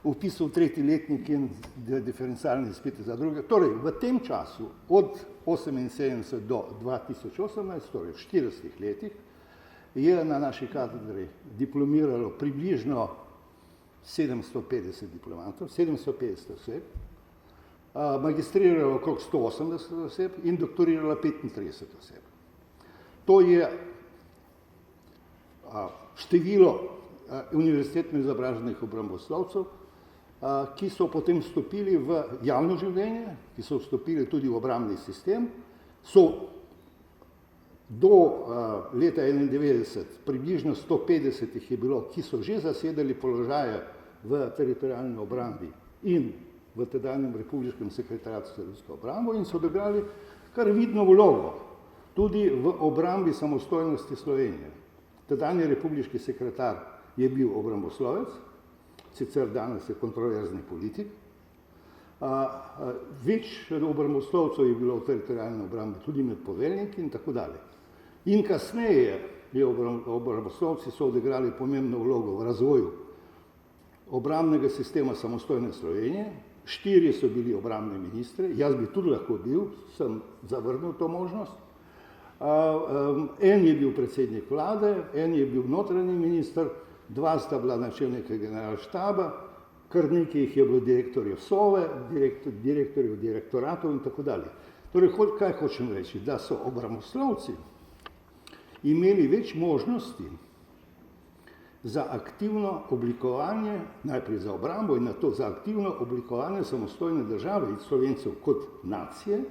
vpisal v 3. letnik in diferencialne izpite za druge. Torej, v tem času od 1978 do 2018, torej v 40 letih, je na naši katedri diplomiralo približno 750 diplomantov, 750 oseb, magistriralo okrog 180 oseb in doktoriralo 35 oseb. To je število univerzitetno izobraženih obramboslovcev, ki so potem vstopili v javno življenje, ki so vstopili tudi v obrambni sistem, so do leta 1991 približno 150 jih je bilo, ki so že zasedali položaje v teritorialni obrambi in v tedanjem republiškem sekretariatu za ljudsko obrambo in so odigrali kar vidno vlogo tudi v obrambi samostojnosti Slovenije. Tedanji republiški sekretar je bil obramboslovec, sicer danes je kontroverzni politik. Več obramboslovcev je bilo v teritorialni obrambi, tudi med poveljniki in tako dalje. In kasneje je obramboslovci so odigrali pomembno vlogo v razvoju obrambnega sistema samostojne Slovenije. 4 so bili obrambni ministri, jaz bi tudi lahko bil, sem zavrnil to možnost. En je bil predsednik vlade, en je bil notranji minister, 2 sta bila načelnika generalštaba, kar nekaj jih je bilo direktorjev Sove, direktorjev direktoratov in tako dalje. Torej, kaj hočem reči? Da so obramboslovci imeli več možnosti za aktivno oblikovanje, najprej za obrambo in nato za aktivno oblikovanje samostojne države in Slovencev kot nacije,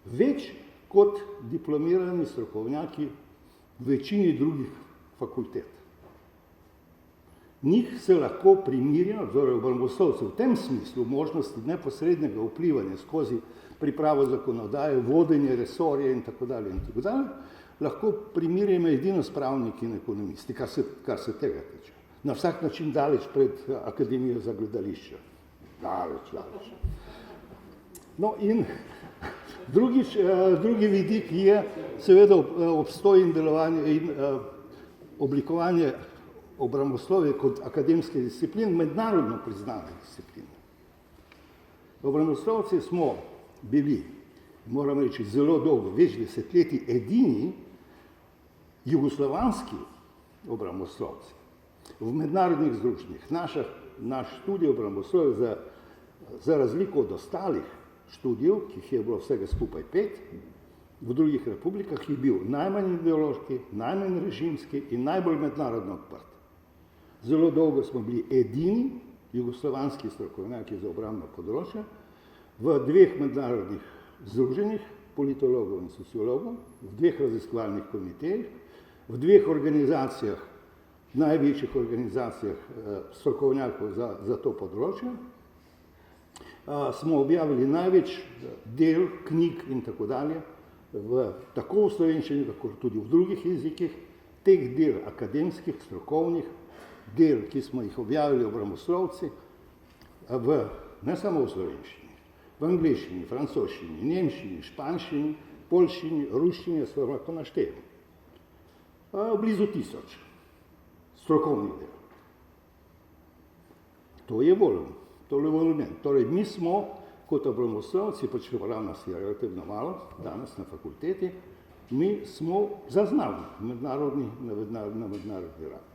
več kot diplomirani strokovnjaki v večini drugih fakultet. Njih se lahko primirja, torej obramboslovcev v tem smislu možnosti neposrednega vplivanja skozi pripravo zakonodaje, vodenje resorja in tako dalje, lahko primirjamo edino s pravniki in ekonomisti, kar se tega tiče. Na vsak način daleč pred Akademijo za gledališče. Daleč. No in drugi vidik je seveda obstoj in delovanje in oblikovanje obramboslovja kot akademske discipline, mednarodno priznane discipline. Obramboslovci smo bili, moram reči, zelo dolgo, več desetletij edini jugoslovanski obramboslovci v mednarodnih združenjih. Naš študij obramboslovja za razliko od ostalih študijev, ki jih je bilo vsega skupaj 5, v drugih republikah je bil najmanj ideološki, najmanj režimski in najbolj mednarodno odprt. Zelo dolgo smo bili edini jugoslovanski strokovnjaki za obrambno področje v 2 mednarodnih združenjih politologov in sociologov, v 2 raziskovalnih komitejih, v 2 organizacijah, največjih organizacijah strokovnjakov za to področje. Smo objavili največ del, knjig in tako dalje, tako v slovenščini, kako tudi v drugih jezikih, teh del akademskih, strokovnih, del, ki smo jih objavili obramboslovci, ne samo v slovenščini, v angleščini, francoščini, nemščini, španščini, poljščini, ruščini, se lahko naštejem. Blizu 1000 strokovnih del. To je volumen. Torej, mi smo kot obramboslovci, pa čeprav nas je relativno malo, danes na fakulteti, mi smo zaznali na mednarodni ravni.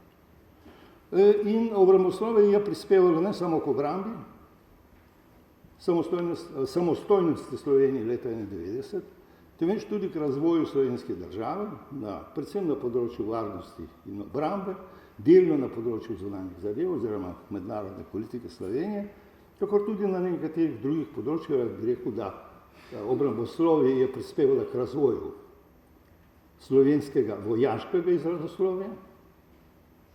In obramboslovje je prispevalo ne samo k obrambi, samostojnosti Slovenije leta 1991, temveč tudi k razvoju slovenske države, predvsem na področju varnosti in obrambe, delno na področju zunanjih zadev oziroma mednarodne politike Slovenije, tako tudi na nekaterih drugih področjih, bi rekel, da obramboslovje je prispevalo k razvoju slovenskega vojaškega izrazoslovja,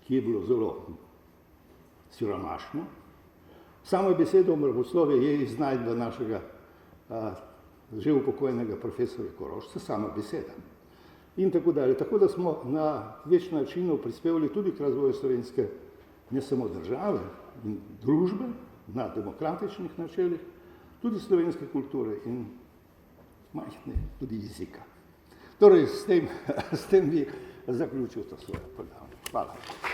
ki je bilo zelo siromašno. Sama beseda obramboslovje je iznajdba našega že upokojenega profesorja Korošca, sama beseda. In tako dalje. Tako da smo na več načinov prispevali tudi k razvoju slovenske ne samo države in družbe na demokratičnih načelih, tudi slovenske kulture in majhne tudi jezika. Torej, s tem bi zaključil to svoje predavanje. Hvala.